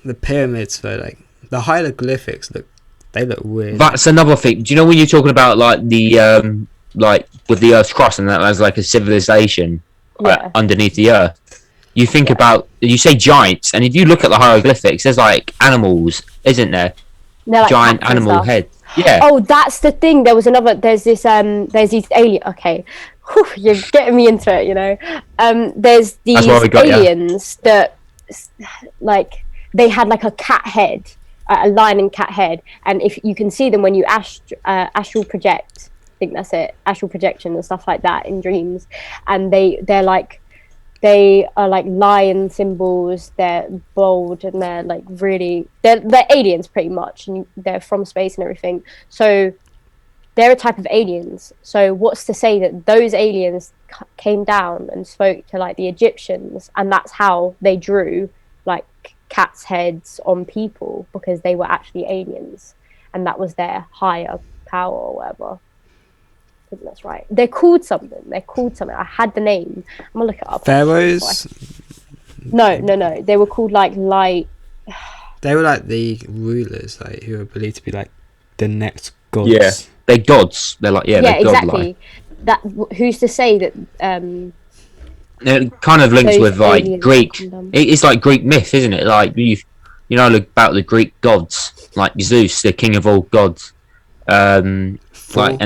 the pyramids, though, like the hieroglyphics look weird. That's another thing. Do you know when you're talking about like the like with the Earth's crust and that as like a civilization underneath the Earth? You think about, you say giants, and if you look at the hieroglyphics, there's like animals, isn't there? Like giant animal heads. Yeah. Oh, that's the thing. There's these alien. Okay, whew, you're getting me into it. You know, there's these aliens that, like, they had like a cat head, a lion and cat head, and if you can see them when you astral project, I think that's it, astral projection and stuff like that in dreams, and they are like lion symbols. They're bold and they're like really they're aliens pretty much, and they're from space and everything. So they're a type of aliens. So what's to say that those aliens came down and spoke to like the Egyptians, and that's how they drew like cats' heads on people, because they were actually aliens, and that was their higher power or whatever. I think that's right. They're called something. I had the name. I'm gonna look it up. Pharaohs? No. They were called like light. They were like the rulers, like who were believed to be like the next gods. Yeah, they're gods. They're like they're exactly. That who's to say that? It kind of links with like Greek. It's like Greek myth, isn't it? Like you know about the Greek gods, like Zeus, the king of all gods. Like and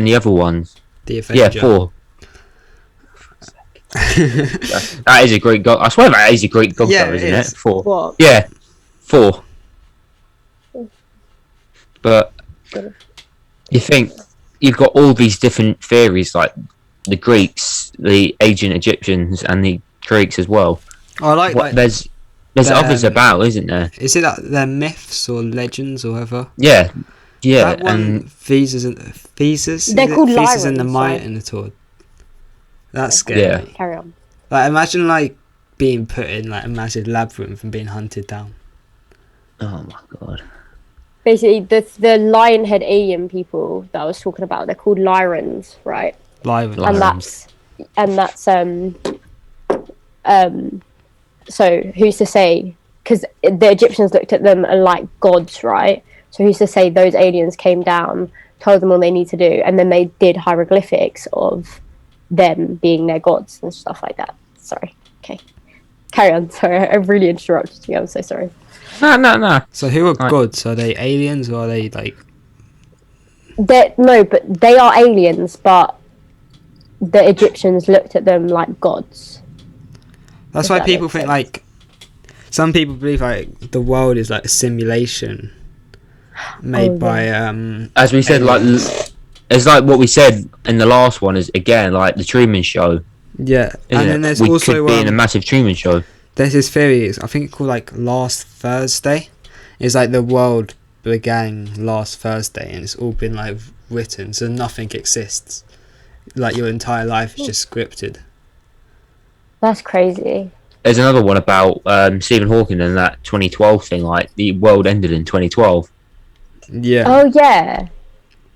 the other ones. The Avenger. Yeah, 4. That is a Greek god. I swear that is a Greek god, though, isn't it? 4. What? Yeah, 4. But you think you've got all these different theories, like the Greeks, the ancient Egyptians, and the Greeks as well. I like there's others about, isn't there? Is it like they're myths or legends or whatever? Yeah. That one, Theses. They're called Theses and the Lyrans, Minotaur. That's scary. Yeah. Carry on. Like imagine like being put in like a massive labyrinth and being hunted down. Oh my god. Basically, the lion head alien people that I was talking about, they're called Lyrans, right? Lyrans. And that's so who's to say? Because the Egyptians looked at them like gods, right? So who's to say those aliens came down, told them all they need to do, and then they did hieroglyphics of them being their gods and stuff like that. Sorry. Okay. Carry on. Sorry, I really interrupted you. I'm so sorry. No. So who are gods? Are they aliens or are they like... No, but they are aliens, but the Egyptians looked at them like gods. That's why people think like... Some people believe like the world is like a simulation made by... As we said, like... It's like what we said in the last one is, again, like the Truman Show. Yeah. And then there's also... We could be in a massive Truman Show. There's this theory, I think it's called like Last Thursday. It's like the world began last Thursday and it's all been like written, so nothing exists. Like your entire life is just scripted. That's crazy. There's another one about Stephen Hawking and that 2012 thing, like the world ended in 2012. Yeah. Oh yeah.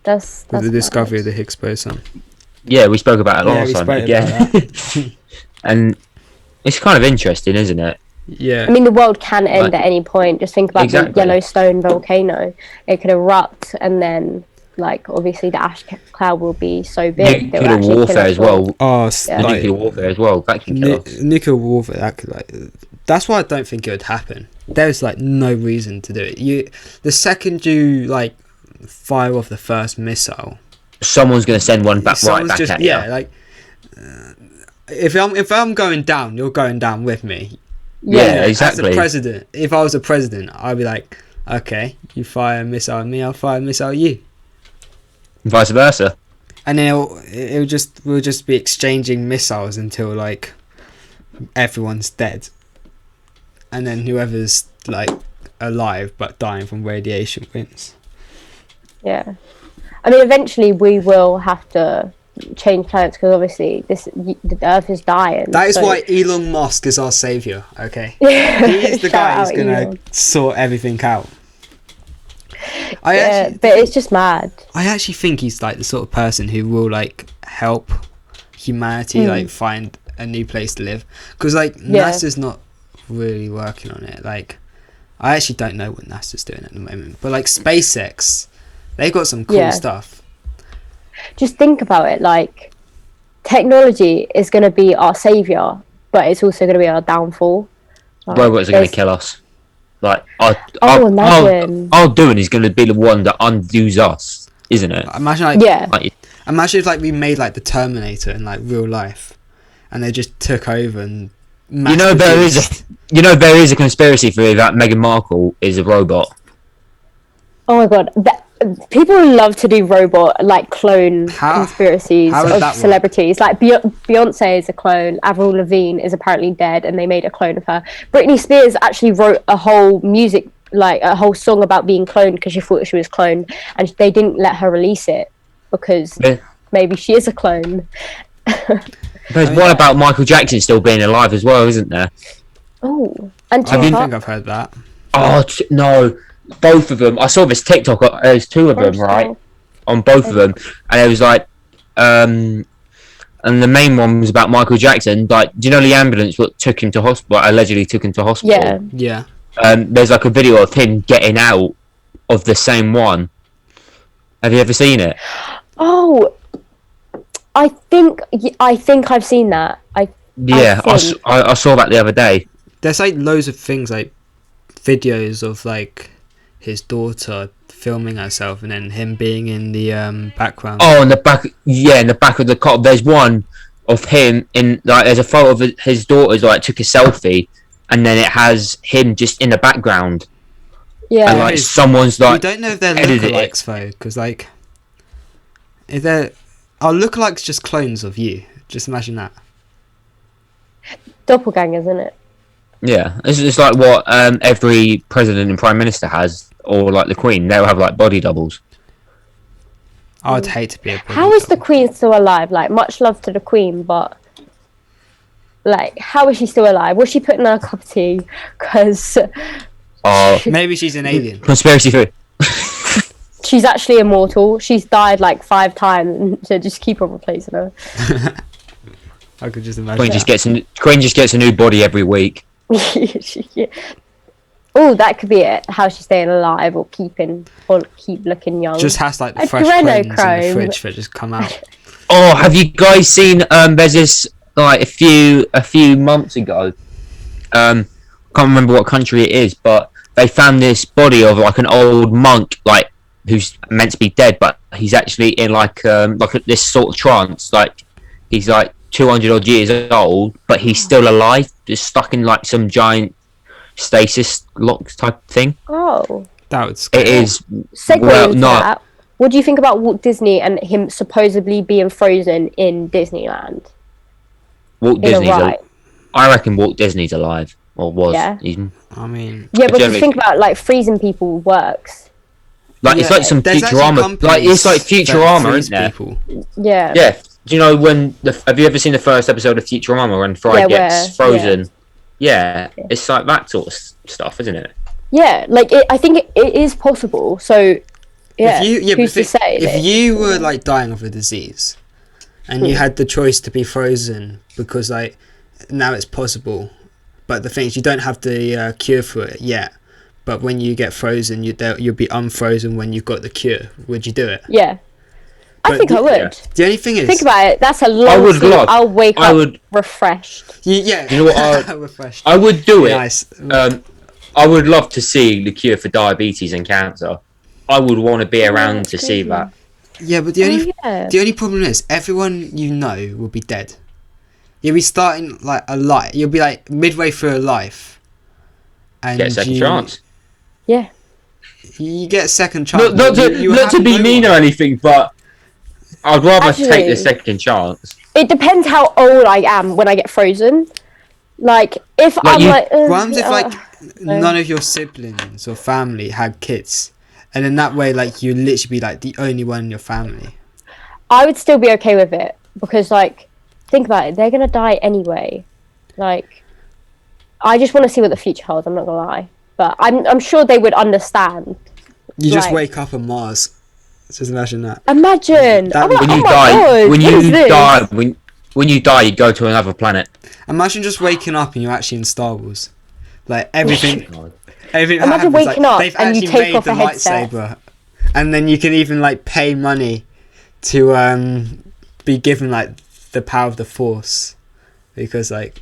That's the discovery of the Higgs boson. Yeah, we spoke about it last time. Again. And it's kind of interesting, isn't it? Yeah. I mean, the world can end at any point. Just think about the Yellowstone volcano. It could erupt, and then, like, obviously the ash cloud will be so big. Nuclear warfare as well. Oh, yeah. Nuclear warfare as well. That can kill us. Nuclear warfare. That could, like, that's why I don't think it would happen. There's like no reason to do it. The second you like fire off the first missile, someone's going to send one back right back at you. Yeah, like if I'm going down, you're going down with me. Yeah, exactly. As the president, if I was a president, I'd be like, okay, you fire a missile at me, I'll fire a missile at you. Vice versa. And then we'll just be exchanging missiles until like everyone's dead, and then whoever's like alive but dying from radiation wins. Yeah, I mean, eventually we will have to change planets because obviously the Earth is dying. That is why Elon Musk is our savior. Okay, he is the guy who's gonna sort everything out. But it's just mad. I actually think he's like the sort of person who will like help humanity like find a new place to live, because like NASA's not really working on it. Like, I actually don't know what NASA's doing at the moment, but like SpaceX, they've got some cool stuff. Just think about it, like technology is going to be our savior, but it's also going to be our downfall. Like, robots are going to kill us. Like, imagine our doing is going to be the one that undoes us, isn't it? Imagine imagine if like we made like the Terminator in like real life, and they just took over and. There is a conspiracy theory that Meghan Markle is a robot. Oh my god, people love to do robot like clone conspiracies of celebrities. Like Beyonce is a clone. Avril Lavigne is apparently dead, and they made a clone of her. Britney Spears actually wrote a whole song about being cloned because she thought she was cloned, and they didn't let her release it. because maybe she is a clone. There's one about Michael Jackson still being alive as well, isn't there? Oh, and I don't think I've heard that. Oh no, both of them. I saw this TikTok. There's two of them, right? On both of them, and it was like, and the main one was about Michael Jackson. Like, do you know the ambulance what took him to hospital? Allegedly took him to hospital. Yeah. There's like a video of him getting out of the same one. Have you ever seen it? Oh, I think I've seen that. I saw that the other day. There's like loads of things, like videos of like his daughter filming herself and then him being in the background. Oh, in the back of the car. There's one of him in, like, there's a photo of his daughter's, like, took a selfie, and then it has him just in the background. Yeah. And like someone's like, you don't know if they're lookalikes though, because like, if they're lookalikes just clones of you. Just imagine that. Doppelgangers, isn't it? Yeah, it's like what every president and prime minister has, or like the Queen. They'll have like body doubles. I'd hate to be a body How is the Queen still alive? Like, much love to the Queen, but like, how is she still alive? Was she put in a cup of tea? Because maybe she's an alien. Conspiracy theory. She's actually immortal. She's died like 5 times, so just keep on replacing her. I could just imagine. Queen just gets a new body every week. Oh, that could be it. How she's staying alive or keep looking young. Just has like the fresh clones in the fridge that just come out. Oh, have you guys seen? There's this like a few months ago. Can't remember what country it is, but they found this body of like an old monk, like who's meant to be dead, but he's actually in like this sort of trance. Like he's like 200 odd years old, but he's still alive, just stuck in like some giant stasis locks type thing. Oh, that would scare. It is. That. What do you think about Walt Disney and him supposedly being frozen in Disneyland? Walt Disney's I reckon Walt Disney's alive, or was. Yeah. Even. I mean, yeah, but just think about like freezing people works. Like it's like some Futurama. Like it's like Futurama, isn't there? People. Yeah. Yeah. Do you know when? Have you ever seen the first episode of Futurama when Fry gets frozen? Yeah, it's like that sort of stuff, isn't it? Yeah, like I think it is possible. So, yeah, who's to say? If you were like dying of a disease, and you had the choice to be frozen because like now it's possible, but the thing is you don't have the cure for it yet. But when you get frozen, you'll be unfrozen when you've got the cure. Would you do it? Yeah. I think I would. Yeah. The only thing is, think about it. That's a long sleep. I'll wake up refreshed. Yeah, you know what? Refreshed. I would do it. Nice. I would love to see the cure for diabetes and cancer. I would want to be around to see that. Yeah, but the only problem is everyone you know will be dead. You'll be starting like a life. You'll be like midway through a life, and get a second chance. Yeah. You get a second chance. Not to be mean or anything, but I'd rather take the second chance. It depends how old I am when I get frozen. Like, if I'm like... What if, like, none of your siblings or family had kids? And in that way, like, you literally be, like, the only one in your family. I would still be okay with it. Because, like, think about it. They're going to die anyway. Like, I just want to see what the future holds. I'm not going to lie. But I'm sure they would understand. You just wake up on Mars. Just imagine that. Imagine when you die, you go to another planet. Imagine just waking up and you're actually in Star Wars. Like everything imagine happens, waking like, up they've and you take off the a headset. lightsaber, and then you can even like pay money to be given like the power of the Force, because like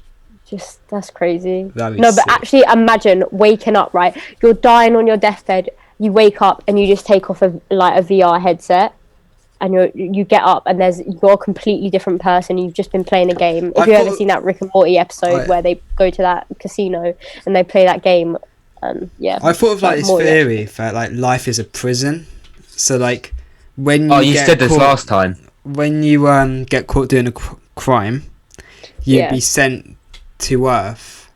that's crazy. But actually imagine waking up, right? You're dying on your deathbed. You wake up and you just take off a VR headset, and you get up and you're a completely different person. You've just been playing a game. If you've ever seen that Rick and Morty episode where they go to that casino and they play that game, I thought of like this theory that like life is a prison. So like when you said this last time. When you get caught doing a crime, you'd be sent to Earth,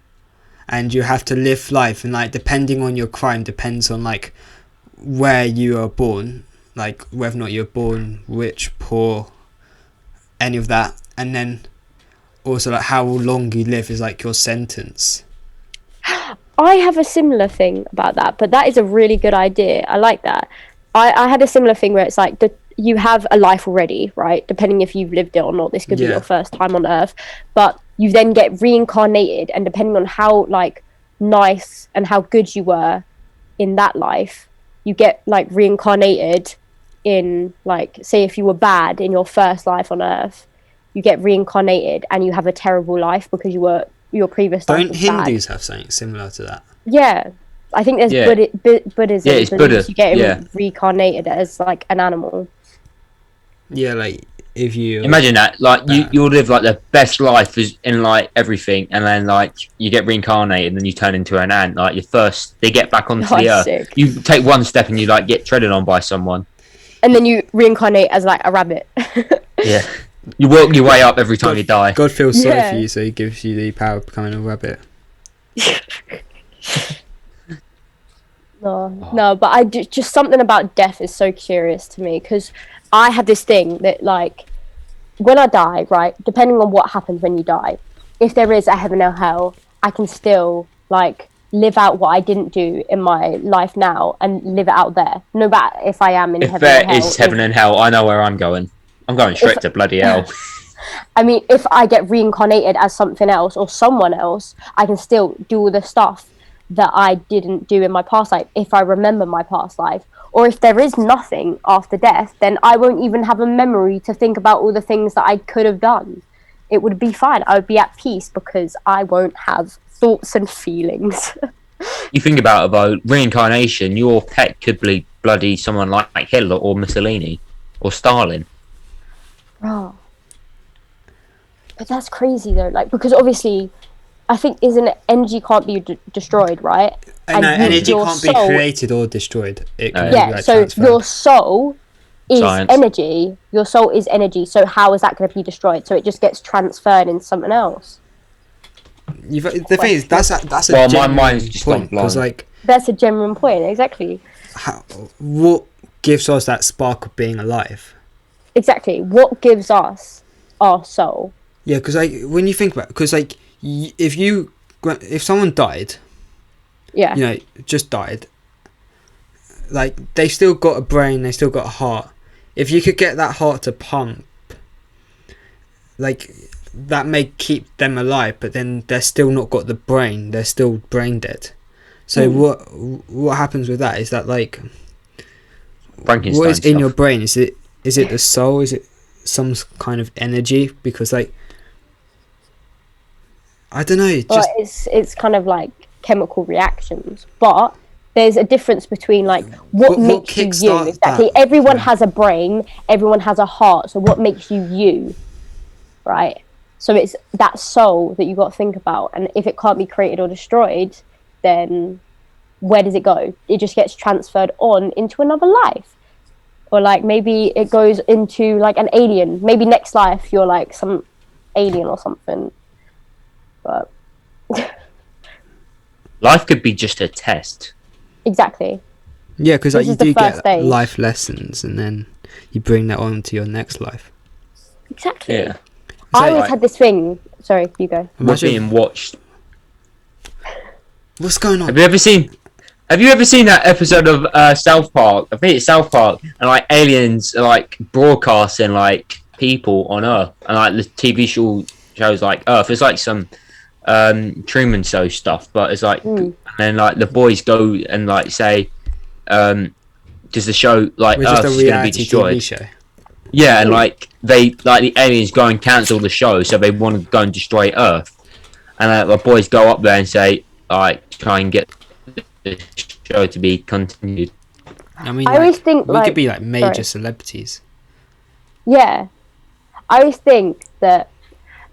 and you have to live life, and like depending on your crime depends on like where you are born. like whether or not you're born rich, poor, any of that, and then also like how long you live is like your sentence. I have a similar thing about that, but that is a really good idea. I like that. I had a similar thing where it's like you have a life already, right? Depending if you've lived it or not, this could be your first time on Earth, but you then get reincarnated, and depending on how like nice and how good you were in that life, you get like reincarnated in, like, say if you were bad in your first life on Earth, you get reincarnated and you have a terrible life because your previous life Don't was Hindus bad. have something similar to that? Yeah, I think there's Buddhism. Yeah, it's Buddha. You get reincarnated as like an animal. Yeah, like if you imagine that, like you'll live like the best life in like everything, and then like you get reincarnated and then you turn into an ant. Like they get back onto the earth. Sick. You take one step and you like get treaded on by someone. And then you reincarnate as like a rabbit. Yeah. You work your way up every time you die. God feels sorry for you, so he gives you the power of becoming a rabbit. No, but just something about death is so curious to me, because I have this thing that, like, when I die, right, depending on what happens when you die, if there is a heaven or hell, I can still, like, live out what I didn't do in my life now and live it out there. No matter if I am in heaven or hell. If there is heaven and hell, I know where I'm going. I'm going straight to bloody hell. I mean, if I get reincarnated as something else or someone else, I can still do all the stuff that I didn't do in my past life if I remember my past life. Or if there is nothing after death, then I won't even have a memory to think about all the things that I could have done. It would be fine. I would be at peace because I won't have thoughts and feelings. You think about it though, reincarnation, your pet could be bloody someone like Hitler or Mussolini or Stalin. Oh. But that's crazy though, like, because obviously I think energy can't be destroyed, right? And energy can't be created or destroyed. It can be, like, so transferred. your soul is Science. energy. Your soul is energy. So how is that going to be destroyed? So it just gets transferred into something else. The thing is, that's a well, my genuine mind's just point, gone blind. like, that's a genuine point, exactly. What gives us that spark of being alive? Exactly. What gives us our soul? Yeah, because like when you think about it, because like if someone died, yeah, you know, just died, like they still got a brain, they still got a heart. If you could get that heart to pump, like that may keep them alive, but then they're still not got the brain, they're still brain dead. So what happens with that is that, like, what is in your brain? Is it the soul? Is it some kind of energy? Because, like, I don't know. It's kind of like chemical reactions, but there's a difference between like what makes you exactly. Everyone has a brain, everyone has a heart. So what makes you, right? So it's that soul that you got to think about, and if it can't be created or destroyed, then where does it go? It just gets transferred on into another life. Or like maybe it goes into like an alien. Maybe next life you're like some alien or something. But life could be just a test. Exactly. Yeah, because like you do get life lessons, and then you bring that on to your next life. Exactly. Yeah. I always had this thing. Sorry, you go. We're being watched. What's going on? Have you ever seen that episode of South Park? I think it's South Park, and like aliens are like broadcasting like people on Earth, and like the TV shows like Earth. It's like some Truman Show stuff, but it's like, and then like the boys go and like say, does the show like Earth is going to be destroyed? TV show. Yeah, and like they like the aliens go and cancel the show, so they want to go and destroy Earth, and the boys go up there and say, like, try and get the show to be continued. I mean, I always think we could be like major celebrities. Yeah, I always think that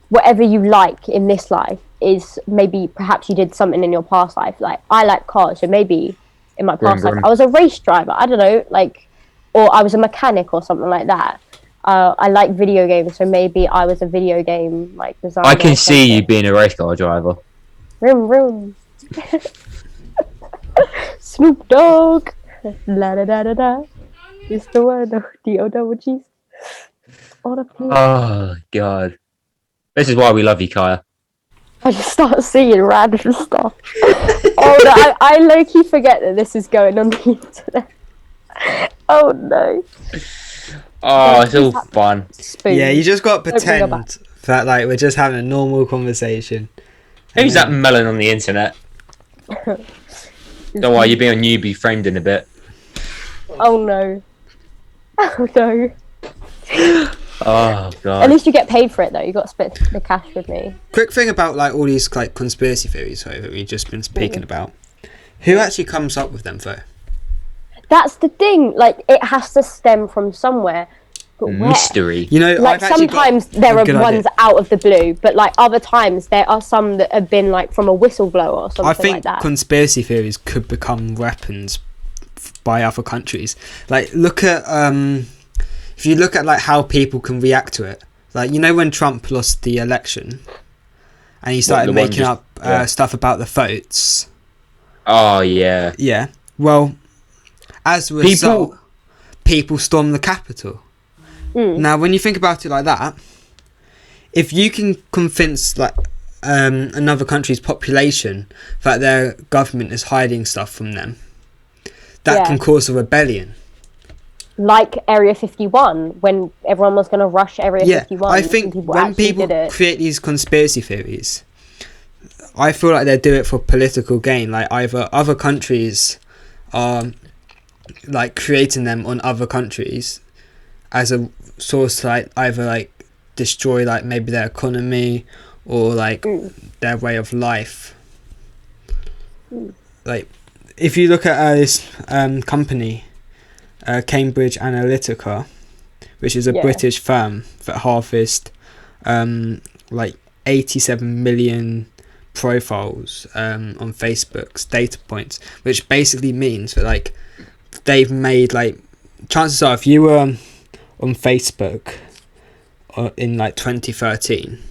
whatever you like in this life is maybe perhaps you did something in your past life. Like I like cars, so maybe in my past life I was a race driver. I don't know, like, or I was a mechanic or something like that. I like video games, so maybe I was a video game like designer. I can see you being a race car driver. Vroom vroom. Snoop Dogg. La da da da da. It's the one of the double cheese. Oh god. This is why we love you, Kaya. I just start seeing random stuff. Oh no, I low-key forget that this is going on the internet. Oh no. Oh, it's all fun. Spoon. Yeah, you just got to pretend that like we're just having a normal conversation. Who's that melon on the internet? Don't worry, you'll be on newbie framed in a bit. Oh no. Oh no. Oh god. At least you get paid for it though. You got to split the cash with me. Quick thing about like all these like conspiracy theories that we've just been speaking about. Who actually comes up with them though? That's the thing. Like it has to stem from somewhere. But where? Mystery. You know, like sometimes there are ones out of the blue, but like other times there are some that have been like from a whistleblower or something I think like that. conspiracy theories could become weapons by other countries. Like look at if you look at like how people can react to it. Like you know when Trump lost the election and he started making up stuff about the votes. Oh yeah. Yeah. Well, as a result, people stormed the Capitol. Now, when you think about it like that, if you can convince like another country's population that their government is hiding stuff from them, that can cause a rebellion. Like Area 51, when everyone was going to rush Area 51. I think when people create these conspiracy theories, I feel like they do it for political gain. Like either other countries are like creating them on other countries as a source to like either like destroy like maybe their economy or like their way of life. Like if you look at this company, Cambridge Analytica, which is a British firm that harvest like 87 million profiles on Facebook's data points, which basically means that like they've made like chances are if you were on Facebook in like 2013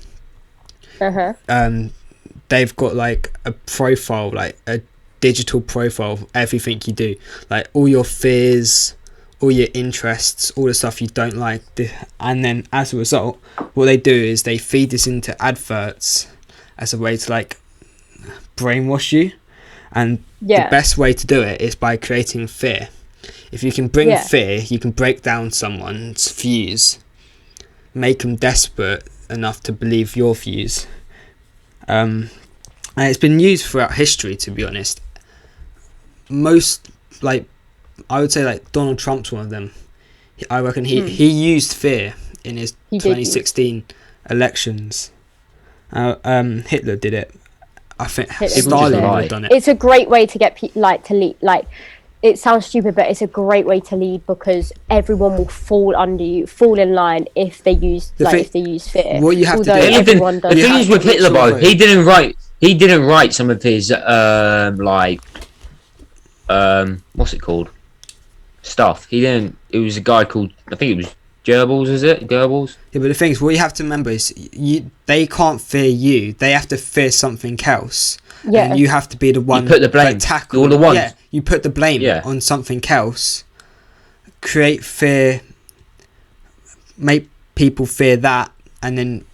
they've got like a profile, like a digital profile of everything you do, like all your fears, all your interests, all the stuff you don't like, and then as a result what they do is they feed this into adverts as a way to like brainwash you, and the best way to do it is by creating fear. If you can bring fear, you can break down someone's views, make them desperate enough to believe your views, and it's been used throughout history, to be honest. Most, like, I would say like Donald Trump's one of them. I reckon he used fear in his 2016 elections. Hitler did it. I think Stalin would have done it. It's a great way to get people like to lead. Like, it sounds stupid, but it's a great way to lead because everyone will fall under you, fall in line if they use fear. What you have to do. The thing is with Hitler, though, he didn't write some of his what's it called? Stuff. He didn't. It was a guy called, I think it was Goebbels, is it? Goebbels? Yeah, but the thing is, what you have to remember is they can't fear you. They have to fear something else. Yeah. And you have to be the one you put the blame. Tackle. You're the one. Yeah, you put the blame on something else. Create fear. Make people fear that, and then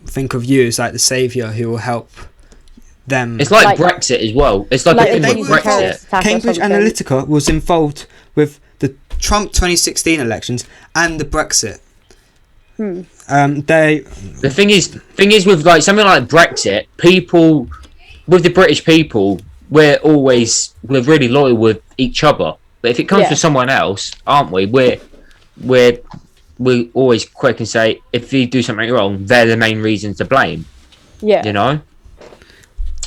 think of you as like the saviour who will help them. It's like Brexit as well. It's like a thing with Brexit. Cambridge Analytica was involved with the Trump 2016 elections and the Brexit. The thing is with like something like Brexit, people with the British people, we're really loyal with each other. But if it comes to someone else, aren't we? We're always quick and say if you do something wrong, they're the main reason to blame. Yeah, you know.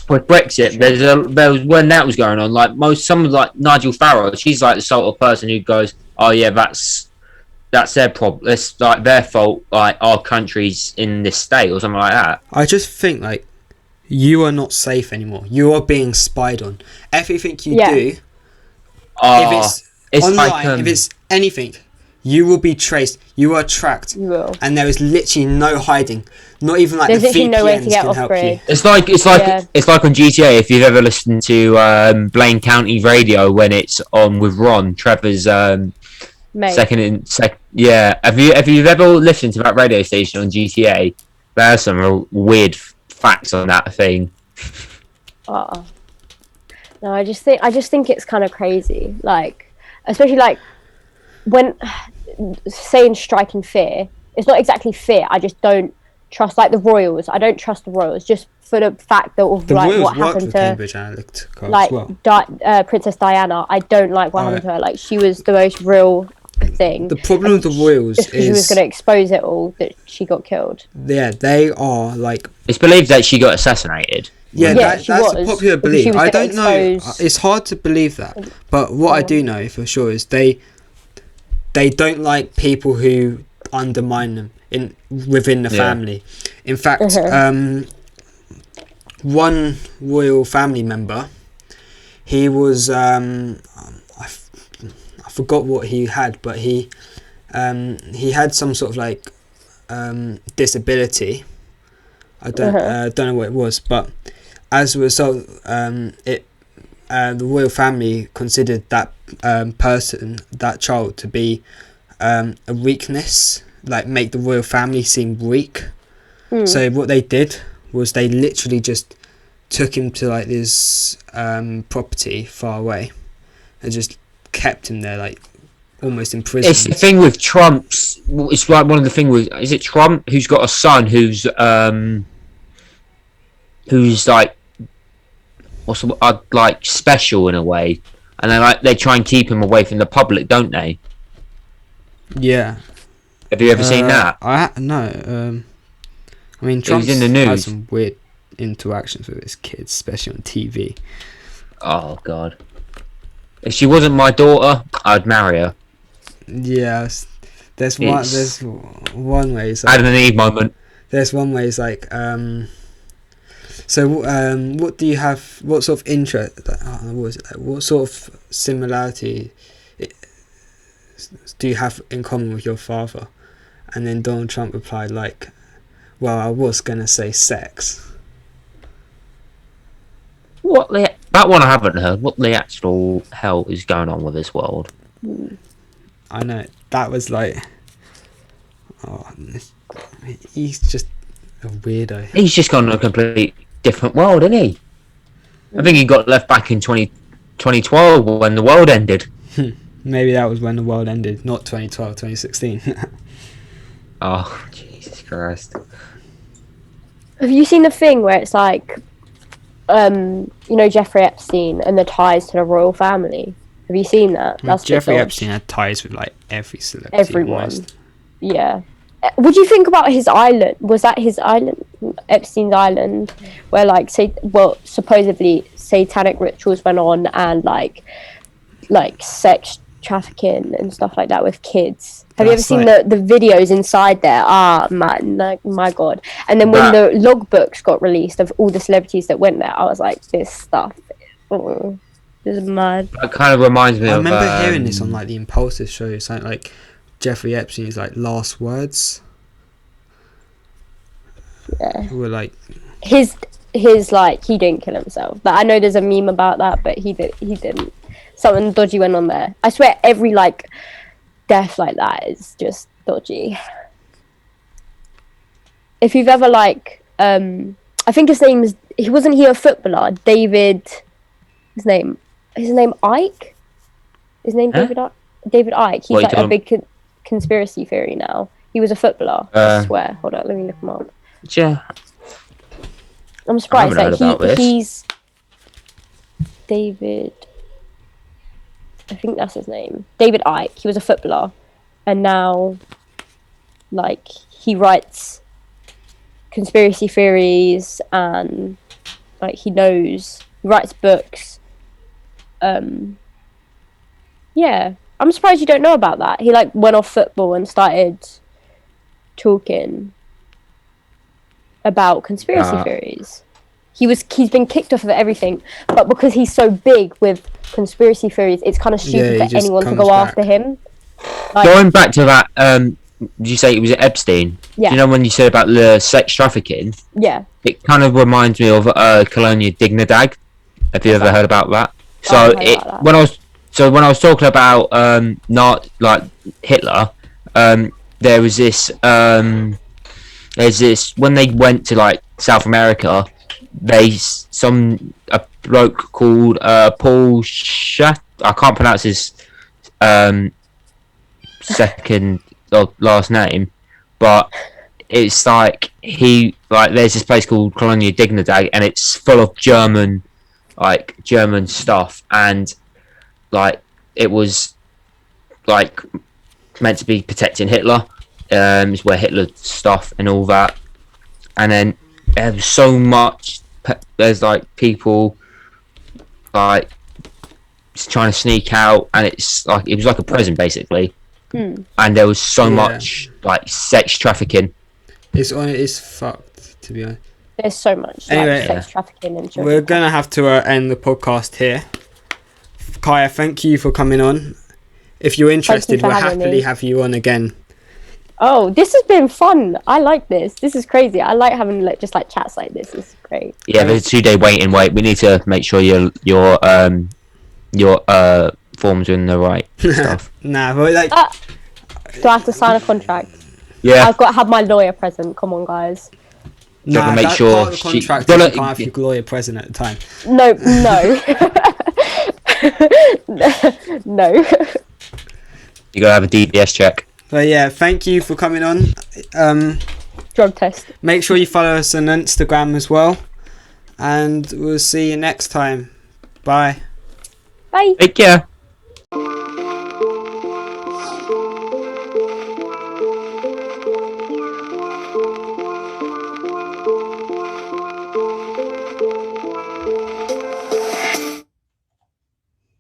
With Brexit, there was when that was going on. Like some of like Nigel Farage, she's like the sort of person who goes, "Oh yeah, that's their problem. It's like their fault. Like our country's in this state or something like that." I just think like you are not safe anymore. You are being spied on. Everything you do, if it's online, like, if it's anything, you will be traced. You are tracked. You will. And there is literally no hiding. Not even like the VPNs can help you. It's like on GTA. If you've ever listened to Blaine County Radio when it's on with Ron, Trevor's Yeah. Have you ever listened to that radio station on GTA? There's some real weird facts on that thing. No, I just think it's kind of crazy. Like, especially like when saying striking fear, it's not exactly fear. I just don't trust like the royals. I don't trust the royals just for the fact that of like what happened to Cambridge Analytica like well. Princess Diana. I don't like what happened to her. Like, she was the most real thing. The problem with the royals is she was going to expose it all that she got killed. Yeah, they are like. It's believed that she got assassinated. Yeah, that's a popular belief. I don't know. It's hard to believe that, but what I do know for sure is they don't like people who undermine them within the family. In fact, one royal family member, he was I forgot what he had, but he had some sort of like disability. I don't know what it was, but as a result, the royal family considered that that child to be a weakness, like make the royal family seem weak. So what they did was they literally just took him to like this property far away and just kept him there, like almost imprisoned. It's the thing with Trump's. It's like one of the things with. Is it Trump who's got a son who's like like special in a way, and they try and keep him away from the public, don't they? Yeah. Have you ever seen that? No. I mean, Trump in the news. Has some weird interactions with his kids, especially on TV. Oh God! If she wasn't my daughter, I'd marry her. Yes. There's one way. It's like, I had an Eve moment. There's one way. It's like So, what do you have? What sort of interest? What was it? Like, what sort of similarity do you have in common with your father? And then Donald Trump replied, like, "Well, I was gonna say sex." That one I haven't heard. What the actual hell is going on with this world? I know that was like, he's just a weirdo. He's just gone to a complete different world, isn't he? I think he got left back in 2012 when the world ended. Maybe that was when the world ended, not 2012, 2016. Oh, Jesus Christ. Have you seen the thing where it's like, Jeffrey Epstein and the ties to the royal family? Have you seen that? That's Jeffrey Epstein had ties with like every celebrity. Everyone. Almost. Yeah. What do you think about his island? Was that his island, Epstein's island, where like supposedly satanic rituals went on and like sex trafficking and stuff like that with kids? Have you ever seen the videos inside there? My God. And then when the logbooks got released of all the celebrities that went there, I was like, this stuff is mad. That kind of reminds me I of... remember hearing this on like the Impulsive show, something like Jeffrey Epstein's like last words. Yeah. Were like... His like, he didn't kill himself. But I know there's a meme about that, but he didn't. Something dodgy went on there. I swear every like death like that is just dodgy. If you've ever like I think his name is, wasn't he a footballer? David Icke? His name David Icke. He's like a big conspiracy theory now. He was a footballer, I swear. Hold on, let me look him up. Yeah. I'm surprised that he's David, I think that's his name. David Icke. He was a footballer, and now, like, he writes conspiracy theories and, like, he writes books. Yeah, I'm surprised you don't know about that. He like went off football and started talking about conspiracy theories. He's been kicked off of everything, but because he's so big with conspiracy theories, it's kind of stupid for anyone to go after him. Like, going back to that, did you say it was Epstein? Yeah. Do you know when you said about the sex trafficking? Yeah. It kind of reminds me of Colonia Dignidag. Have you ever heard about that? So when I was talking about not like Hitler, there was this there's this when they went to like South America, a bloke called Paul Shat, I can't pronounce his second or last name, but it's like there's this place called Colonia Dignidad, and it's full of German stuff, and like it was like meant to be protecting Hitler, is where Hitler's stuff and all that, and then there's so much. There's like people like trying to sneak out, and it's like it was like a prison basically, and there was so much like sex trafficking. It's fucked, to be honest. There's so much anyway, sex trafficking and children. We're gonna have to end the podcast here. Kaya, thank you for coming on. If you're interested, we'll happily have you on again. Oh, this has been fun. I like this. This is crazy. I like having just like chats like this. This is great. Yeah, there's a 2-day wait. We need to make sure your forms are in the right stuff. Nah, but like, do I have to sign a contract? Yeah, I've got to have my lawyer present. Come on, guys. Nah, make that's sure part of the contract. You can't have your lawyer present at the time. No. No. You gotta have a DBS check. But yeah, thank you for coming on. Drug test. Make sure you follow us on Instagram as well, and we'll see you next time. Bye. Bye. Take care.